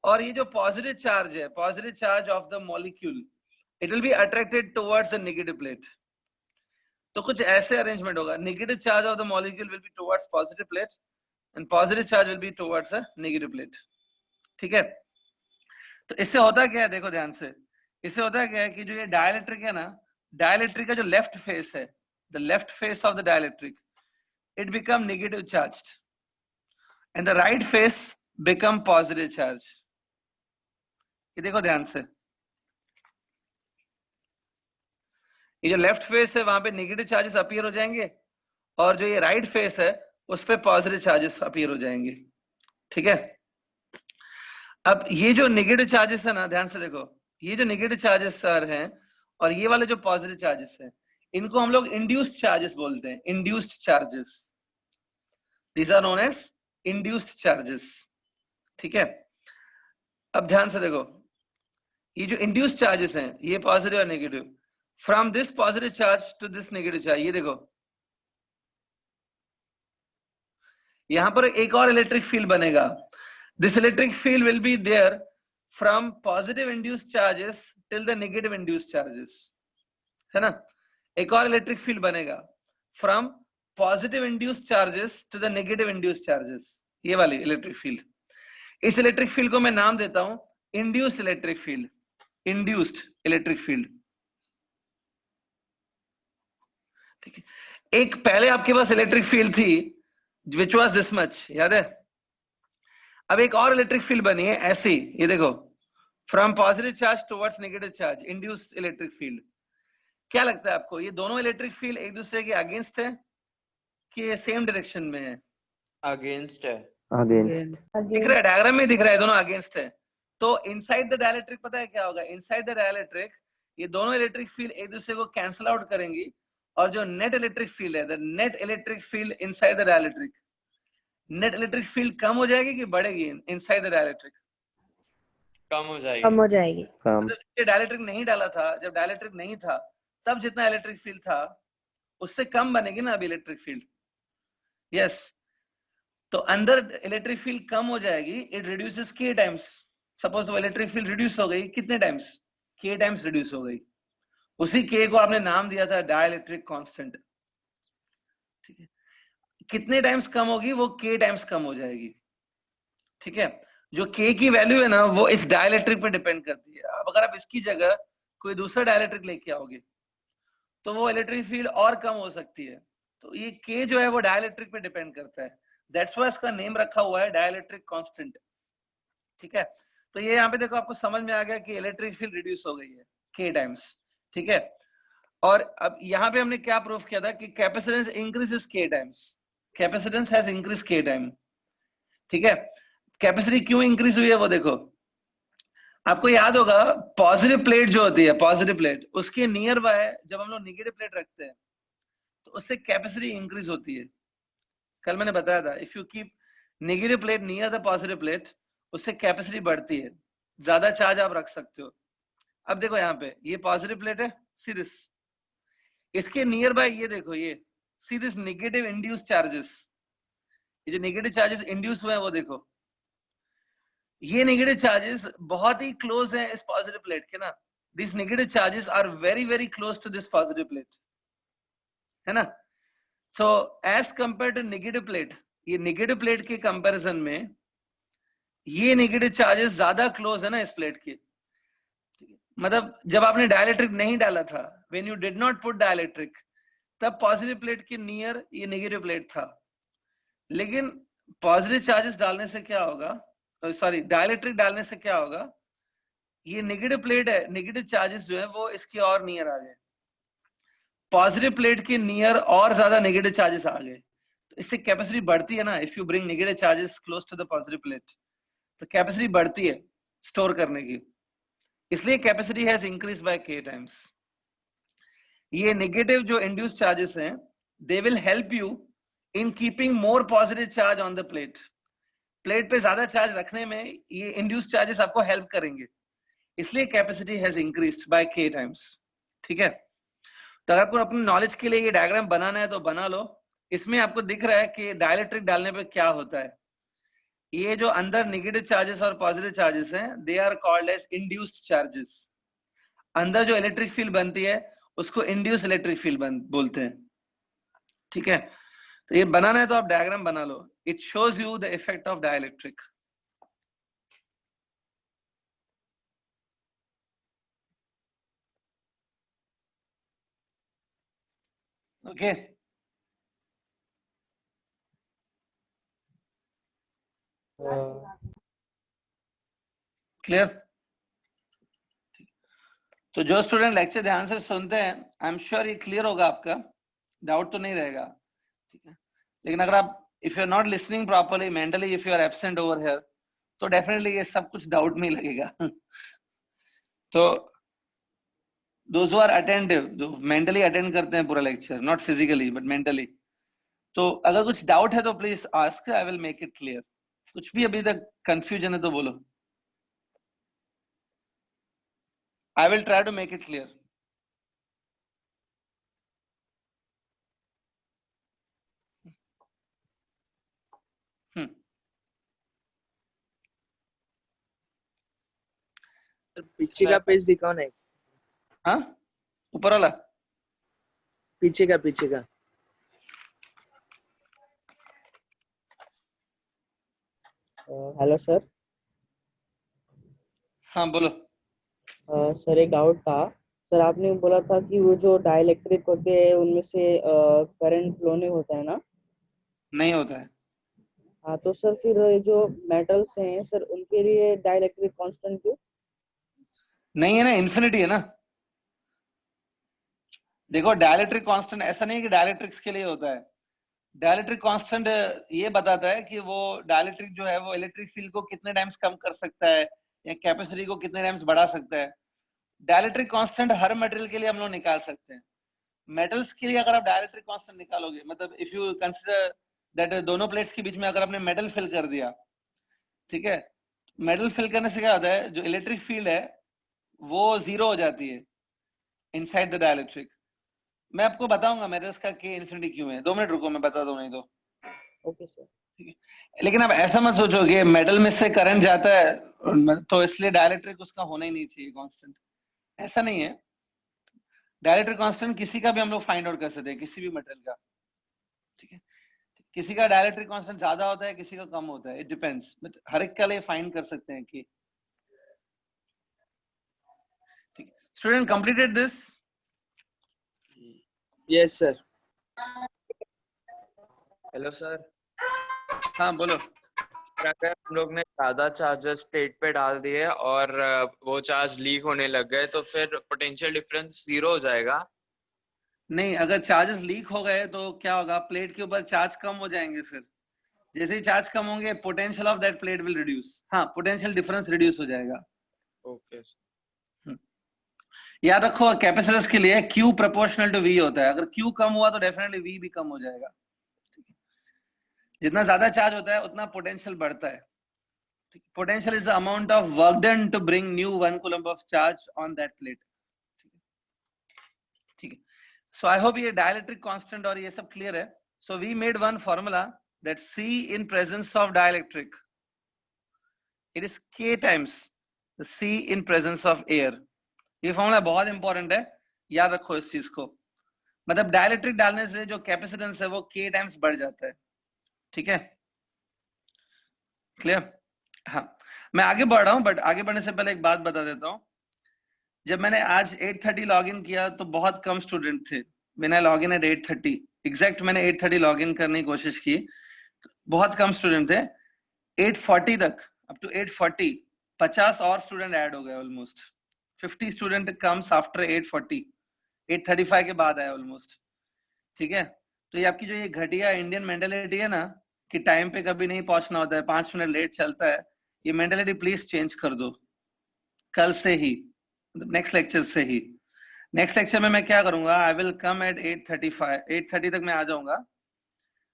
और ये जो पॉजिटिव चार्ज है, positive charge of the molecule, it will be attracted towards the negative plate. तो कुछ ऐसे अरेंजमेंट होगा, negative charge of the molecule will be towards positive plate and positive charge will be towards a negative plate. ठीक है, तो इससे होता क्या है, देखो ध्यान से, इससे होता क्या है कि जो ये डाइलेक्ट्रिक है ना, डाइलेक्ट्रिक का जो लेफ्ट फेस है, the left face of the dielectric, it become negative charged and the right face become positive charge. ये देखो ध्यान से, ये जो लेफ्ट फेस है वहां पे नेगेटिव चार्जेस अपीयर हो जाएंगे और जो ये राइट फेस है उस पे पॉजिटिव चार्जेस अपीयर हो जाएंगे. ठीक है, अब ये जो नेगेटिव चार्जेस है ना, ध्यान से देखो, ये जो नेगेटिव चार्जेस सर हैं और ये वाले जो पॉजिटिव चार्जेस हैं, इनको हम लोग इंड्यूस्ड चार्जेस बोलते हैं. Induced charges, these are known as induced charges. ठीक है, अब ध्यान से देखो, ये जो इंड्यूस्ड चार्जेस हैं, ये पॉजिटिव और negative, from this positive charge to this negative charge, ये देखो यहां पर एक और इलेक्ट्रिक फील्ड बनेगा. This electric field will be there from positive induced charges till the negative induced charges, है ना. एक और इलेक्ट्रिक फील्ड बनेगा from positive induced charges to the negative induced charges, ये वाली इलेक्ट्रिक फील्ड. इस इलेक्ट्रिक फील्ड को मैं नाम देता हूं induced electric field. Induced electric field. ठीक है, एक पहले आपके पास इलेक्ट्रिक फील्ड थी विच वाज दिस मच, याद है. अब एक और इलेक्ट्रिक फील्ड बनी है ऐसी, ये देखो, from positive charge towards negative charge, induced electric field. क्या लगता है आपको, ये दोनों इलेक्ट्रिक फील्ड एक दूसरे के अगेंस्ट है कि सेम डायरेक्शन में है? अगेंस्ट है. दिख रहा है, डायग्राम में दिख रहा है, दोनों अगेंस्ट है. तो इनसाइड द डाइलेक्ट्रिक पता है क्या होगा, इनसाइड द डाइलेक्ट्रिक ये दोनों इलेक्ट्रिक फील्ड एक दूसरे को कैंसिल आउट करेंगी और जो नेट इलेक्ट्रिक फील्ड है, the net electric field inside the dielectric, net electric field कम हो जाएगी कि बढ़ेगी इनसाइड द डाइलेक्ट्रिक? कम हो जाएगी. कम हो जाएगी. जब डाइलेक्ट्रिक नहीं डाला था, जब डाइलेक्ट्रिक नहीं था तब जितना इलेक्ट्रिक फील्ड था उससे कम बनेगी ना अभी इलेक्ट्रिक फील्ड. यस, तो अंदर इलेक्ट्रिक फील्ड कम हो जाएगी, it reduces k times. Suppose वो इलेक्ट्रिक फील्ड रिड्यूस हो गई, कितने टाइम्स? k टाइम्स रिड्यूस हो गई. उसी k को आपने नाम दिया था डाइलेक्ट्रिक कांस्टेंट. ठीक है, कितने टाइम्स कम होगी, वो k टाइम्स कम हो जाएगी. ठीक है, जो k की वैल्यू है ना वो इस डाइलेक्ट्रिक पे डिपेंड करती है. अब अगर आप इसकी जगह कोई दूसरा डाइलेक्ट्रिक लेके आओगे तो वो इलेक्ट्रिक फील्ड और कम हो सकती है. तो ये k जो है वो डाइलेक्ट्रिक पे डिपेंड करता है. दैट्स व्हाई इसका नेम रखा हुआ है डाइलेक्ट्रिक कांस्टेंट. ठीक है, तो ये यहाँ पे देखो आपको समझ में आ गया कि इलेक्ट्रिक फील्ड रिड्यूस हो गई है k टाइम्स. ठीक है, और अब यहाँ पे हमने क्या प्रूफ किया था कि capacitance increases k times. Capacitance has increase k time. ठीक है, कैपेसिटी क्यों इंक्रीज हुई है वो देखो, आपको याद होगा पॉजिटिव प्लेट जो होती है, पॉजिटिव प्लेट, उसके नियर बाय जब हम लोग नेगेटिव प्लेट रखते हैं तो उससे कैपेसिटी इंक्रीज होती है. कल मैंने बताया था, if you keep negative plate near the positive plate उससे कैपेसिटी बढ़ती है, ज्यादा चार्ज आप रख सकते हो. अब देखो यहाँ पे ये पॉजिटिव प्लेट है, सी दिस, इसके नियर बाय ये देखो, ये see this negative induce charges, ये जो नेगेटिव चार्जेस इंड्यूस हुए हैं वो देखो, ये नेगेटिव चार्जेस बहुत ही क्लोज है इस पॉजिटिव प्लेट के ना. This negative charges are very very close to this positive plate, है ना. So as compare to negative plate, ये नेगेटिव प्लेट के कंपैरिजन में ये नेगेटिव चार्जेस ज्यादा क्लोज है ना इस प्लेट के. मतलब जब आपने डाइलेक्ट्रिक नहीं डाला था, when you did not put dielectric, तब पॉजिटिव प्लेट के नियर ये नेगेटिव प्लेट था. लेकिन पॉजिटिव चार्जेस डालने से क्या होगा, सॉरी डाइलेक्ट्रिक डालने से क्या होगा, ये नेगेटिव प्लेट है, नेगेटिव चार्जेस जो है वो इसके और नियर आ गए, पॉजिटिव प्लेट के नियर और ज्यादा नेगेटिव चार्जेस आ गए. तो इससे कैपेसिटी बढ़ती है ना. If you bring negative charges close to the positive plate तो कैपेसिटी बढ़ती है स्टोर करने की, इसलिए capacity has increase by k times. ये नेगेटिव जो इंड्यूस चार्जेस हैं, they will help you in keeping more positive charge on the plate. Plate पे ज्यादा चार्ज रखने में ये इंड्यूस चार्जेस आपको हेल्प करेंगे, इसलिए capacity has increased by k times. ठीक है, तो अगर आपको अपनी नॉलेज के लिए ये डायग्राम बनाना है तो बना लो. इसमें आपको दिख रहा है कि डाइलेक्ट्रिक डालने पे क्या होता है. ये जो अंदर नेगेटिव चार्जेस और पॉजिटिव चार्जेस हैं, they are called as induced charges. अंदर जो इलेक्ट्रिक फील्ड बनती है उसको इंड्यूस इलेक्ट्रिक फील्ड बोलते हैं. ठीक है, तो ये बनाना है तो आप डायग्राम बना लो. It shows you the effect of dielectric. Okay. Clear. तो जो स्टूडेंट लेक्चर ध्यान से सुनते हैं, आई एम श्योर ये क्लियर होगा आपका, डाउट तो नहीं रहेगा. ठीक है. लेकिन अगर आप if you are not listening properly mentally, if you are absent over here, तो डेफिनेटली ये सब कुछ डाउट में ही लगेगा. तो दोज हु आर अटेंटिव, जो मेंटली अटेंड करते हैं पूरा lecture, not physically but mentally, तो अगर कुछ डाउट है तो please ask, I will make it clear. कुछ भी अभी तक कंफ्यूजन है तो बोलो. I will try to make it clear. पीछे का पेज दिखाओ ना. हाँ, ऊपर वाला. पीछे का. Hello sir. हाँ बोलो. सर एक डाउट था. सर आपने बोला था कि वो जो डाइलेक्ट्रिक होते हैं उनमें से करंट फ्लो नहीं होता है ना? नहीं होता है. हाँ, तो सर फिर ये जो मेटल्स हैं सर उनके लिए डाइलेक्ट्रिक कांस्टेंट क्यों? नहीं है ना, इन्फिनिटी है ना. देखो डाइलेक्ट्रिक कांस्टेंट ऐसा नहीं है कि डाइलेक्ट्रिक्स के लिए होता है. डाइलेक्ट्रिक कांस्टेंट ये बताता है कि वो डाइलेक्ट्रिक जो है वो इलेक्ट्रिक फील्ड को कितने टाइम्स कम कर सकता है या कैपेसिटी को कितने टाइम्स बढ़ा सकता है. डाइलेक्ट्रिक कांस्टेंट हर मटेरियल के लिए हम लोग निकाल सकते हैं. मेटल्स के लिए अगर आप डाइलेक्ट्रिक कांस्टेंट निकालोगे, मतलब इफ यू कंसीडर दैट दोनों प्लेट्स के बीच में अगर आपने मेटल फिल कर दिया, ठीक है, मेटल फिल करने से क्या होता है, जो इलेक्ट्रिक फील्ड है वो जीरो हो जाती है इनसाइड द डाइलेक्ट्रिक. मैं आपको बताऊंगा मेटल्स का के इन्फिनिटी क्यों है. 2 मिनट रुको, मैं बता दूं नहीं तो. Okay sir. ठीक है. लेकिन आप ऐसा मत सोचो कि मेटल में से करंट जाता है तो इसलिए डाइलेक्ट्रिक उसका होना ही नहीं चाहिए कांस्टेंट. ऐसा नहीं है. डाइलेक्ट्रिक कांस्टेंट किसी का भी हम लोग फाइंड आउट कर सकते हैं, किसी भी मेटल का. ठीक है. किसी का डाइलेक्ट्रिक कांस्टेंट ज्यादा होता है, किसी का कम होता है, इट डिपेंड्स. बट हर एक का लिए फाइंड कर सकते हैं कि. ठीक है. Student completed this? Yes sir. Hello sir. हाँ बोलो. अगर हम लोग ने ज्यादा चार्जेस स्टेट पे डाल दिए और वो चार्ज लीक होने लग गए तो फिर पोटेंशियल डिफरेंस 0 हो जाएगा? नहीं, अगर चार्जेस लीक हो गए तो क्या होगा, प्लेट के ऊपर चार्ज कम हो जाएंगे. फिर जैसे ही चार्ज कम होंगे potential of that plate will reduce. हाँ, पोटेंशियल डिफरेंस रिड्यूस हो जाएगा. ओके. याद रखो कैपेसिटर्स के लिए Q प्रोपोर्शनल टू V होता है. अगर Q कम हुआ तो डेफिनेटली V भी कम हो जाएगा. जितना ज्यादा चार्ज होता है उतना पोटेंशियल बढ़ता है. Potential is the amount of work done to bring new 1 coulomb of charge on that plate. ठीक है. सो आई होप ये डाइलेक्ट्रिक कांस्टेंट और ये सब क्लियर है. So we made one formula that C in presence of dielectric, it is K times the C in presence of air. ये formula बहुत important है, याद रखो इस चीज को. मतलब डाइलेक्ट्रिक डालने से जो कैपेसिटेंस है वो K टाइम्स बढ़ जाता है. ठीक है. क्लियर. हाँ, मैं आगे बढ़ रहा हूँ बट आगे बढ़ने से पहले एक बात बता देता हूँ. जब मैंने आज 8:30 लॉग इन किया तो बहुत कम स्टूडेंट थे. मैंने लॉग इन एट 8:30 एग्जैक्ट, मैंने 8:30 लॉग इन करने की कोशिश की, बहुत कम स्टूडेंट थे. 8:40 तक, अप टू 8:40 50 और स्टूडेंट ऐड हो गए. Almost 50 student comes after 8:40. 8:35 के बाद आया ऑलमोस्ट. ठीक है. तो ये आपकी जो ये घटिया इंडियन मेंटालिटी है ना कि टाइम पे कभी नहीं पहुंचना होता है, 5 मिनट लेट चलता है, ये मेंटालिटी प्लीज चेंज कर दो कल से ही, नेक्स्ट लेक्चर से ही. नेक्स्ट लेक्चर में मैं क्या करूंगा, आई विल कम एट 8:35, 8:30 तक मैं आ जाऊंगा.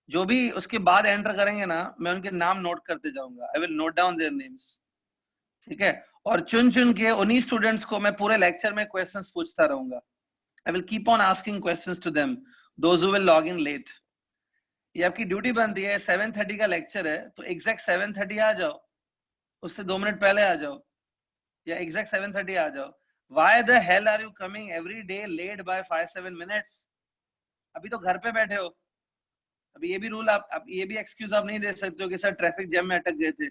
जो भी उसके बाद एंटर करेंगे ना, मैं उनके नाम नोट करते जाऊंगा. I will note down their names. ठीक है. और चुन चुन के उन्हीं स्टूडेंट्स को मैं पूरे लेक्चर में क्वेश्चंस पूछता रहूंगा. I will keep on asking questions to them, those who will log in late. ये आपकी ड्यूटी बनती है. 7:30 का लेक्चर है तो एग्जैक्ट 7:30 आ जाओ, उससे 2 मिनट पहले आ जाओ, या एग्जैक्ट 7:30 आ जाओ. Why the hell are you coming every day late by 5-7 minutes? अभी तो घर पे बैठे हो. अब ये भी रूल आप ये भी एक्सक्यूज आप नहीं दे सकते हो कि सर ट्रैफिक जैम में अटक गए थे,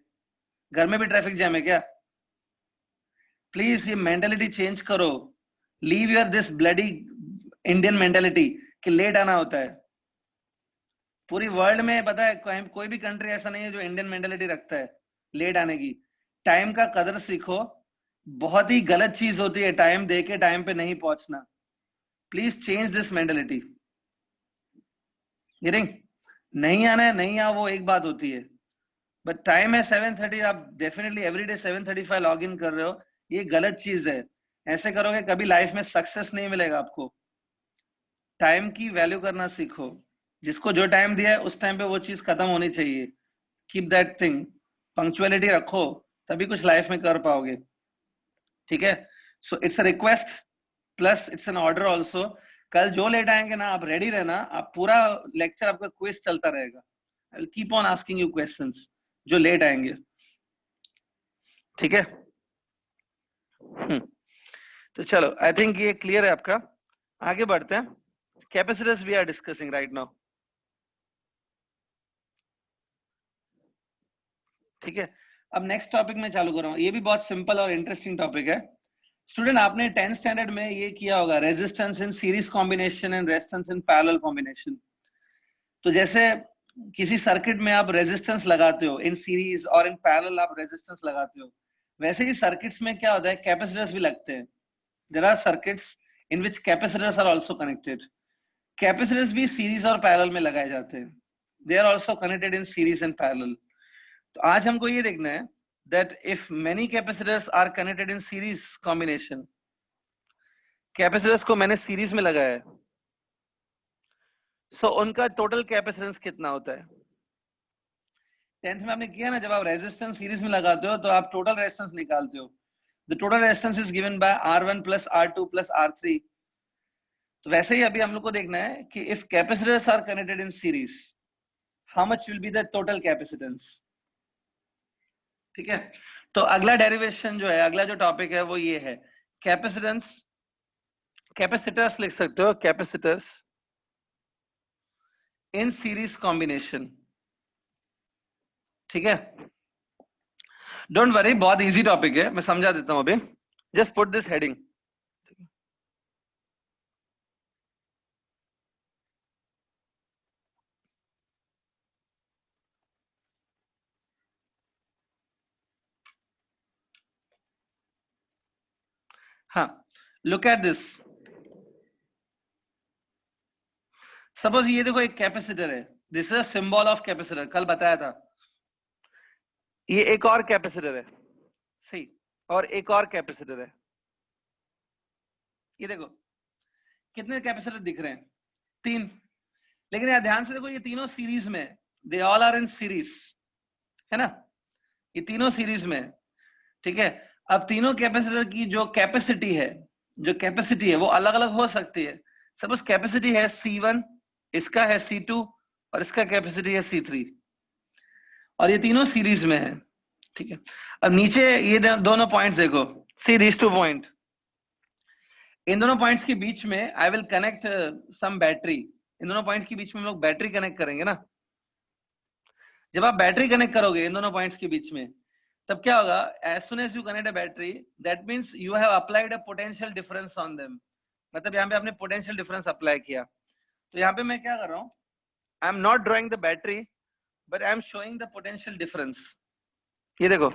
घर में भी ट्रैफिक जैम है क्या? प्लीज ये मेंटालिटी चेंज करो, leave your this bloody Indian mentality कि लेट आना होता है। पूरी वर्ल्ड में पता है कोई भी कंट्री ऐसा नहीं है जो इंडियन मेंटालिटी रखता है लेट आने की। टाइम का कदर सीखो, बहुत ही गलत चीज होती है टाइम दे के टाइम पे नहीं पहुंचना। Please change this mentality. नहीं आना है नहीं आ, वो एक बात होती है, बट टाइम है 7:30, आप डेफिनेटली एवरीडे 7:35 लॉग इन कर रहे हो, ये गलत चीज है। ऐसे करोगे कभी लाइफ में सक्सेस नहीं मिलेगा आपको। टाइम की वैल्यू करना सीखो, जिसको जो टाइम दिया है उस टाइम पे वो चीज खत्म होनी चाहिए। कीप दैट थिंग, पंक्चुअलिटी रखो, तभी कुछ लाइफ में कर पाओगे। ठीक है, so it's a request plus it's an order also. कल जो लेट आएंगे ना, आप रेडी रहना, आप पूरा लेक्चर आपका क्विज चलता रहेगा। आई will keep on asking you questions जो लेट आएंगे। ठीक है, तो चलो आई थिंक ये क्लियर है आपका। आगे बढ़ते हैं। Capacitors we are discussing right now. ठीक है, अब नेक्स्ट टॉपिक में चालू कर रहा हूँ। ये भी बहुत सिंपल और इंटरेस्टिंग टॉपिक है। स्टूडेंट आपने 10th स्टैंडर्ड में ये किया होगा, resistance in series combination and resistance in parallel combination. तो जैसे किसी सर्किट में आप रेजिस्टेंस लगाते हो इन सीरीज और इन पैरेलल आप रेजिस्टेंस लगाते हो, वैसे ही सर्किट्स में क्या होता है, कैपेसिटर्स भी लगते हैं। There are circuits in which capacitors are also connected. Capacitors भी सीरीज और पैरेलल में लगाए जाते हैं। They are also connected in series and parallel. तो आज हमको ये देखना है that if many capacitors are connected in series combination, capacitors को मैंने सीरीज में लगाया है, सो उनका टोटल कैपेसिटेंस कितना होता है। 10th में आपने किया ना, जब आप रेजिस्टेंस सीरीज में लगाते हो तो आप टोटल रेजिस्टेंस निकालते हो। The total resistance is given by R1 plus R2 plus R3। तो वैसे ही अभी हम लोग को देखना है कि if capacitors are connected in series, how much will be the total capacitance. ठीक है, तो अगला डेरिवेशन जो है, अगला जो टॉपिक है वो ये है कैपेसिटेंस। कैपेसिटर्स लिख सकते हो, कैपेसिटर्स इन सीरीज कॉम्बिनेशन। ठीक है, डोंट वरी, बहुत इजी टॉपिक है, मैं समझा देता हूं अभी। Just put this heading. हाँ, लुक एट दिस। सपोज ये देखो एक कैपेसिटर है, this is a symbol of capacitor, कल बताया था। ये एक और कैपेसिटर है, सी, और एक और कैपेसिटर है। ये देखो कितने कैपेसिटर दिख रहे हैं, 3। लेकिन यार ध्यान से देखो, ये तीनों सीरीज में, they all are in series, है ना, ये तीनों सीरीज में। ठीक है, अब तीनों कैपेसिटर की जो कैपेसिटी है वो अलग अलग हो सकती है। सपोज कैपेसिटी है C1, इसका है C2 और इसका कैपेसिटी है C3, और ये तीनों सीरीज में है। ठीक है, अब नीचे ये दोनों पॉइंट्स देखो, सी दीस 2 पॉइंट। इन दोनों पॉइंट्स के बीच में I will connect some battery. इन दोनों पॉइंट के बीच में हम लोग बैटरी कनेक्ट करेंगे ना। जब आप बैटरी कनेक्ट करोगे इन दोनों पॉइंट्स के बीच में, तब क्या होगा, as soon as you connect a battery, that means you have applied a potential difference on them. मतलब यहाँ पे आपने पोटेंशियल डिफरेंस अप्लाई किया। तो यहाँ पे मैं क्या कर रहा हूँ, I am not drawing the battery but I am showing the potential difference. ये देखो,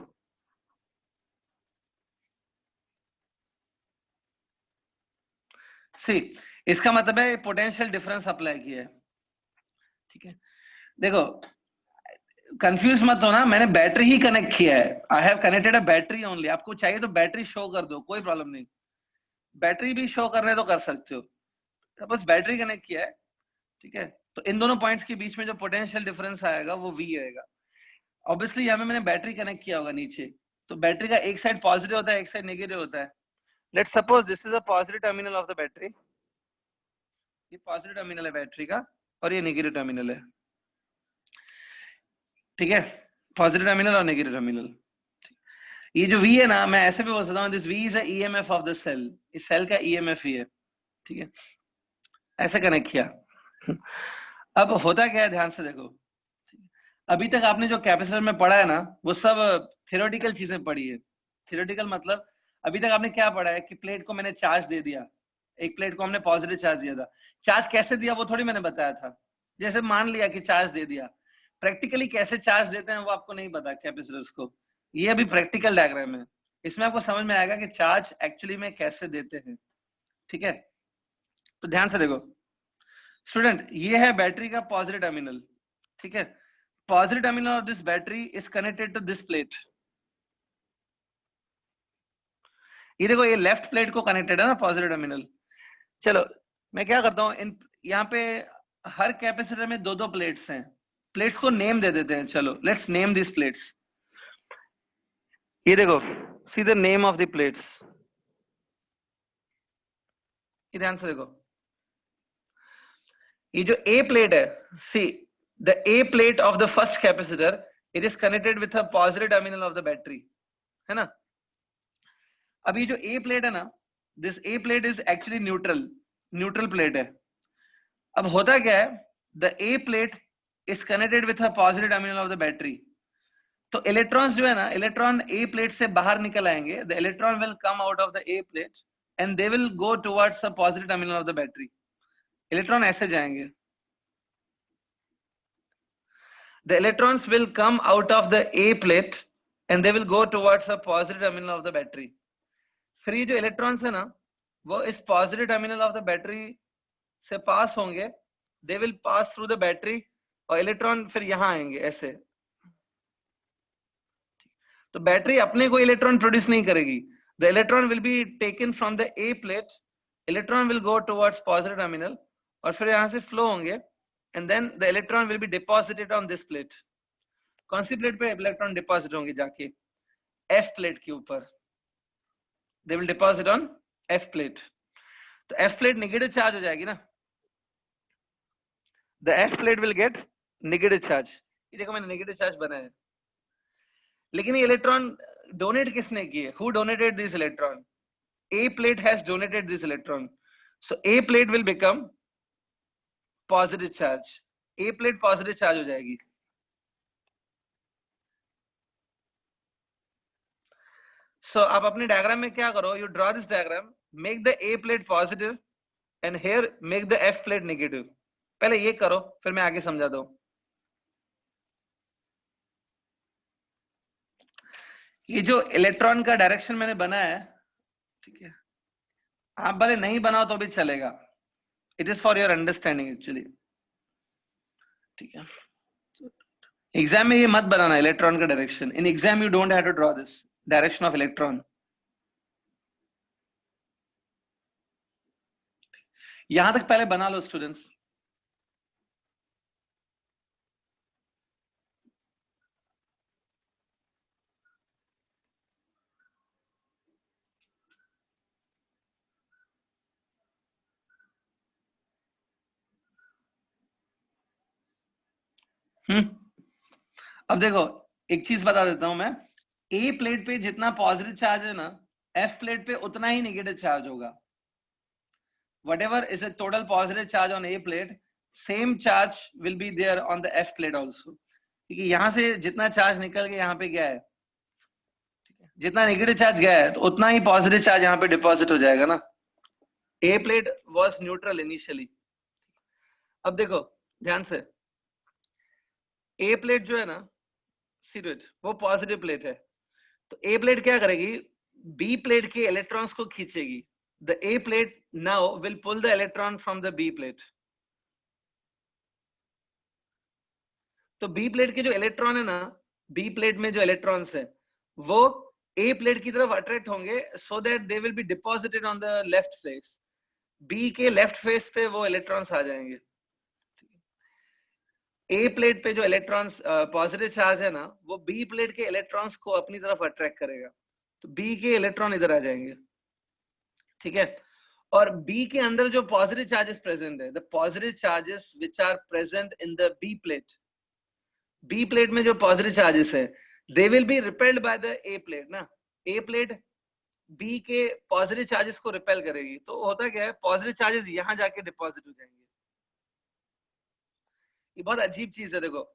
सी, इसका मतलब है पोटेंशियल डिफरेंस अप्लाई किया है। ठीक है, देखो कंफ्यूज मत हो ना, मैंने बैटरी ही कनेक्ट किया है। I have connected a battery only. आपको चाहिए तो बैटरी शो कर दो, कोई प्रॉब्लम नहीं, बैटरी भी शो करने तो कर सकते हो। बस बैटरी कनेक्ट किया है। ठीक है, तो इन दोनों पॉइंट्स के बीच में जो पोटेंशियल डिफरेंस आएगा वो V आएगा। ऑब्वियसली यहाँ पे मैंने बैटरी कनेक्ट किया होगा नीचे, तो बैटरी का एक साइड पॉजिटिव होता है, एक साइड नेगेटिव होता है। Let's suppose this is a positive terminal of the battery. ये पॉजिटिव टर्मिनल है बैटरी का और ये नेगेटिव टर्मिनल है। ठीक है, पॉजिटिव टर्मिनल और नेगेटिव टर्मिनल। ये जो V है ना, मैं ऐसे भी बोल सकता हूँ, this V is a EMF of the cell. इस सेल का EMF ही है। ठीक है, ऐसे कनेक्ट किया। अब होता क्या है, ध्यान से देखो, अभी तक आपने जो कैपेसिटर में पढ़ा है ना, वो सब थियोरेटिकल चीजें पढ़ी है। थियोरेटिकल मतलब अभी तक आपने क्या पढ़ा है कि प्लेट को मैंने चार्ज दे दिया, एक प्लेट को हमने पॉजिटिव चार्ज दिया था। चार्ज कैसे दिया वो थोड़ी मैंने बताया था, जैसे मान लिया कि चार्ज दे दिया। प्रैक्टिकली कैसे चार्ज देते हैं वो आपको नहीं पता कैपेसिटर्स को, ये अभी प्रैक्टिकल डायग्राम है, इसमें आपको समझ में आएगा कि चार्ज एक्चुअली में कैसे देते हैं। ठीक है, तो ध्यान से देखो स्टूडेंट, ये है बैटरी का पॉजिटिव टर्मिनल। ठीक है, positive terminal of this battery is connected to this plate. ये देखो, ये लेफ्ट प्लेट को कनेक्टेड है ना पॉजिटिव टर्मिनल। चलो मैं क्या करता हूँ, इन यहाँ पे हर कैपेसिटर में दो दो प्लेट्स हैं, प्लेट्स को नेम दे देते हैं। चलो लेट्स नेम दिस प्लेट्स। ये देखो, see the name of the plates, ये ध्यान से देखो, ये जो ए प्लेट है, सी the A plate of the first capacitor, it is connected with a positive terminal of the battery, है ना। अब ये जो A plate है ना, this A plate is actually neutral plate है। अब होता क्या है, the A plate is connected with a positive terminal of the battery, तो इलेक्ट्रॉन्स जो है ना, इलेक्ट्रॉन A plate से बाहर निकल आएंगे, the electron will come out of the A plate and they will go towards the positive terminal of the battery। Electron ऐसे जाएंगे, the electrons will come out of the A plate and they will go towards a positive terminal of the battery। फिर ये जो electrons है ना, वो इस positive terminal of the battery से पास होंगे, they will pass through the battery, और इलेक्ट्रॉन फिर यहाँ आएंगे ऐसे। तो बैटरी अपने को इलेक्ट्रॉन प्रोड्यूस नहीं करेगी, the electron will be taken from the A plate, electron will go towards positive terminal और फिर यहाँ से फ्लो होंगे, and then the electron will be deposited on this plate. कौन सी प्लेट पे इलेक्ट्रॉन डिपॉजिट होंगे, जाके एफ प्लेट के ऊपर, they will deposit on F plate। तो F plate नेगेटिव चार्ज हो जाएगी ना, the F plate will get negative charge. ये देखो मैंने नेगेटिव चार्ज बनाया है, लेकिन ये इलेक्ट्रॉन डोनेट किसने किए, who donated this electron? A plate has donated this electron, so A plate will become positive charge, A plate positive charge हो जाएगी। So आप अपने डायग्राम में क्या करो, you draw this diagram, make the A plate positive and here make the F plate negative। पहले ये करो फिर मैं आगे समझा दूं। ये जो इलेक्ट्रॉन का डायरेक्शन मैंने बनाया है, ठीक है, आप भले नहीं बनाओ तो भी चलेगा, it is for your understanding actually. ठीक है, एग्जाम में ये मत बनाना इलेक्ट्रॉन का direction, in exam you don't have to draw this direction of electron. यहां तक पहले बना लो स्टूडेंट्स। अब देखो एक चीज बता देता हूं मैं, ए प्लेट पे जितना पॉजिटिव चार्ज है ना, एफ प्लेट पे उतना ही नेगेटिव चार्ज होगा। whatever is a total positive charge on A plate, same charge will be there on the F plate also। क्योंकि यहां से जितना चार्ज निकल के यहाँ पे गया है, जितना नेगेटिव चार्ज गया है, तो उतना ही पॉजिटिव चार्ज यहाँ पे डिपॉजिट हो जाएगा ना। A plate was neutral initially। अब देखो ध्यान से, A प्लेट जो है ना, सीरियस वो पॉजिटिव प्लेट है, तो A प्लेट क्या करेगी, B प्लेट के इलेक्ट्रॉन्स को खींचेगी। The A plate now will pull the electron from the B plate। तो B प्लेट के जो इलेक्ट्रॉन है ना, B प्लेट में जो इलेक्ट्रॉन्स है वो A प्लेट की तरफ अट्रैक्ट होंगे, so that they will be deposited on the left face। B के लेफ्ट फेस पे वो इलेक्ट्रॉन्स आ जाएंगे। A प्लेट पे जो इलेक्ट्रॉन्स पॉजिटिव चार्ज है ना, वो B प्लेट के इलेक्ट्रॉन्स को अपनी तरफ अट्रैक्ट करेगा, तो B के इलेक्ट्रॉन इधर आ जाएंगे। ठीक है, और B के अंदर जो पॉजिटिव चार्जेस प्रेजेंट है, the positive charges which are present in the B plate, B plate में जो पॉजिटिव चार्जेस है, they will be repelled by the A plate ना। A प्लेट B के पॉजिटिव चार्जेस को रिपेल करेगी, तो होता क्या है, पॉजिटिव चार्जेस यहां जाके डिपॉजिट हो जाएंगे। ये बहुत अजीब चीज है। देखो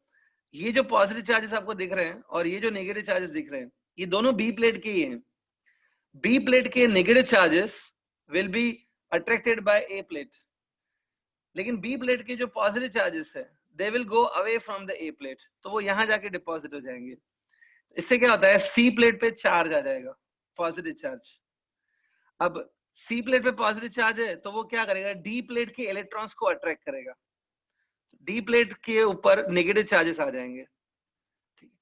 ये जो पॉजिटिव चार्जेस आपको दिख रहे हैं और ये जो नेगेटिव चार्जेस दिख रहे हैं, ये दोनों बी प्लेट के ही हैं। बी प्लेट के negative charges will be attracted by A plate, लेकिन बी प्लेट के जो पॉजिटिव चार्जेस है they will go away from the A plate, तो वो यहां जाके डिपॉजिट हो जाएंगे। इससे क्या होता है, सी प्लेट पे चार्ज आ जाएगा, पॉजिटिव चार्ज। अब सी प्लेट पे पॉजिटिव चार्ज है तो वो क्या करेगा, डी प्लेट के इलेक्ट्रॉन्स को अट्रैक्ट करेगा, डी प्लेट के ऊपर नेगेटिव चार्जेस आ जाएंगे। ठीक है,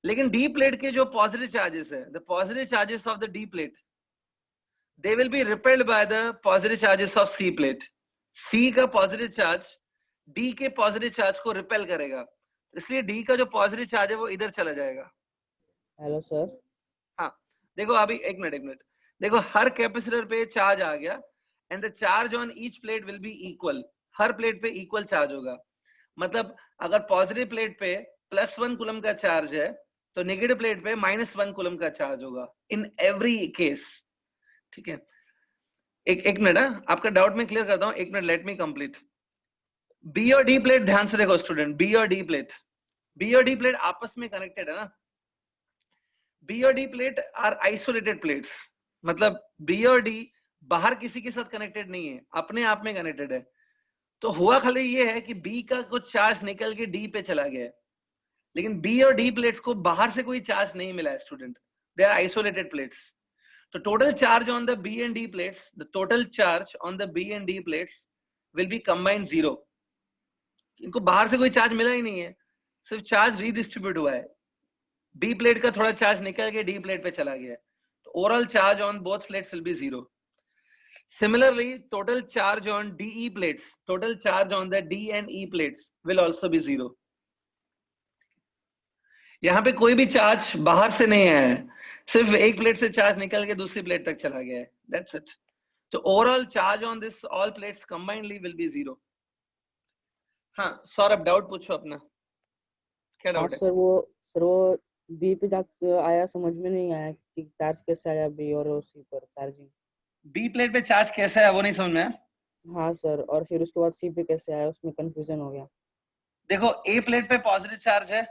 लेकिन डी प्लेट के जो पॉजिटिव चार्जेस है, the positive charges of the D plate they will be repelled by the positive charges of C plate. C का पॉजिटिव चार्ज डी के पॉजिटिव चार्ज को रिपेल करेगा, इसलिए डी का जो पॉजिटिव चार्ज है वो इधर चला जाएगा। Hello sir. हाँ देखो अभी एक मिनट, देखो हर कैपेसिटर पे चार्ज आ गया and the charge on each plate will be equal, her plate पे इक्वल चार्ज होगा। मतलब अगर पॉजिटिव प्लेट पे +1 कूलम का चार्ज है तो नेगेटिव प्लेट पे -1 कूलम का चार्ज होगा इन एवरी केस। ठीक है, एक मिनट, आपका डाउट मैं क्लियर करता हूँ, एक minute, let me complete. B और डी प्लेट ध्यान से देखो स्टूडेंट, बी और डी प्लेट आपस में कनेक्टेड है ना। बी और D plate are isolated plates, मतलब बी और डी बाहर किसी के साथ कनेक्टेड नहीं है, अपने आप में कनेक्टेड है। तो हुआ खाली ये है कि बी का कुछ चार्ज निकल के डी पे चला गया है, लेकिन बी और डी प्लेट्स को बाहर से कोई चार्ज नहीं मिला है student, they are isolated plates. तो total charge on the B and D plates, the total charge on the B and D plates will be combined 0। इनको बाहर से कोई चार्ज मिला ही नहीं है, सिर्फ चार्ज रीडिस्ट्रीब्यूट हुआ है। बी प्लेट का थोड़ा चार्ज निकल के डी प्लेट पे चला गया, तो overall charge on both plates will B 0। Similarly, total charge on DE plates, total charge on the D and E plates will also be 0. यहाँ पे कोई भी चार्ज बाहर से नहीं आया है, सिर्फ एक प्लेट से चार्ज निकल के दूसरी प्लेट तक चला गया है, that's it. तो overall charge on this all plates combinedly will be 0. हाँ सौरभ, डाउट पूछो अपना, क्या डाउट है? सर वो बी पे जाके आया, समझ में नहीं आया कि चार्ज कैसे आया बी और सी पर चार्जिंग। बी प्लेट पे चार्ज कैसा है वो नहीं समझ में आया? हाँ सर, और फिर उसके बाद सी पे कैसे आया, उसमें कंफ्यूजन हो गया। देखो ए प्लेट पे पॉजिटिव चार्ज है,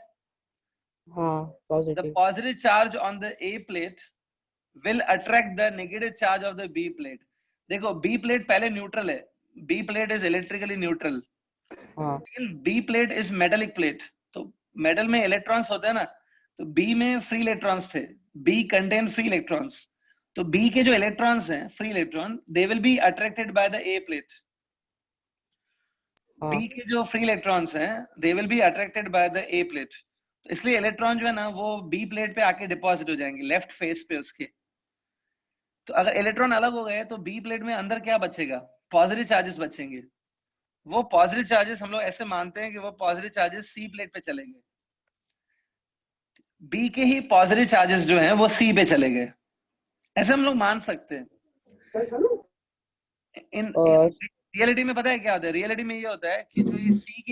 हाँ the positive. positive charge on the A plate will attract the negative charge of the B plate. देखो B plate पहले न्यूट्रल है, B plate is electrically neutral, हाँ लेकिन B plate is metallic plate, तो metal में electrons होते हैं ना, तो B में फ्री इलेक्ट्रॉन्स थे, B contain free electrons, तो B के जो इलेक्ट्रॉन्स हैं, free electron, they will be attracted by the A plate. हाँ B के जो फ्री इलेक्ट्रॉन्स हैं, they will be attracted by the A plate. इसलिए इलेक्ट्रॉन जो है ना वो बी प्लेट पे आके डिपॉजिट हो जाएंगे लेफ्ट फेस पे उसके। तो अगर इलेक्ट्रॉन अलग हो गए तो बी प्लेट में अंदर क्या बचेगा, पॉजिटिव चार्जेस बचेंगे। वो पॉजिटिव चार्जेस हम लोग ऐसे मानते हैं कि वो पॉजिटिव चार्जेस सी प्लेट पे चलेंगे, बी के ही पॉजिटिव चार्जेस जो हैं वो सी पे चले गए, ऐसे हम लोग मान सकते हैं। इन रियलिटी में पता है क्या होता है, रियलिटी में ये होता है कि जो ये सी के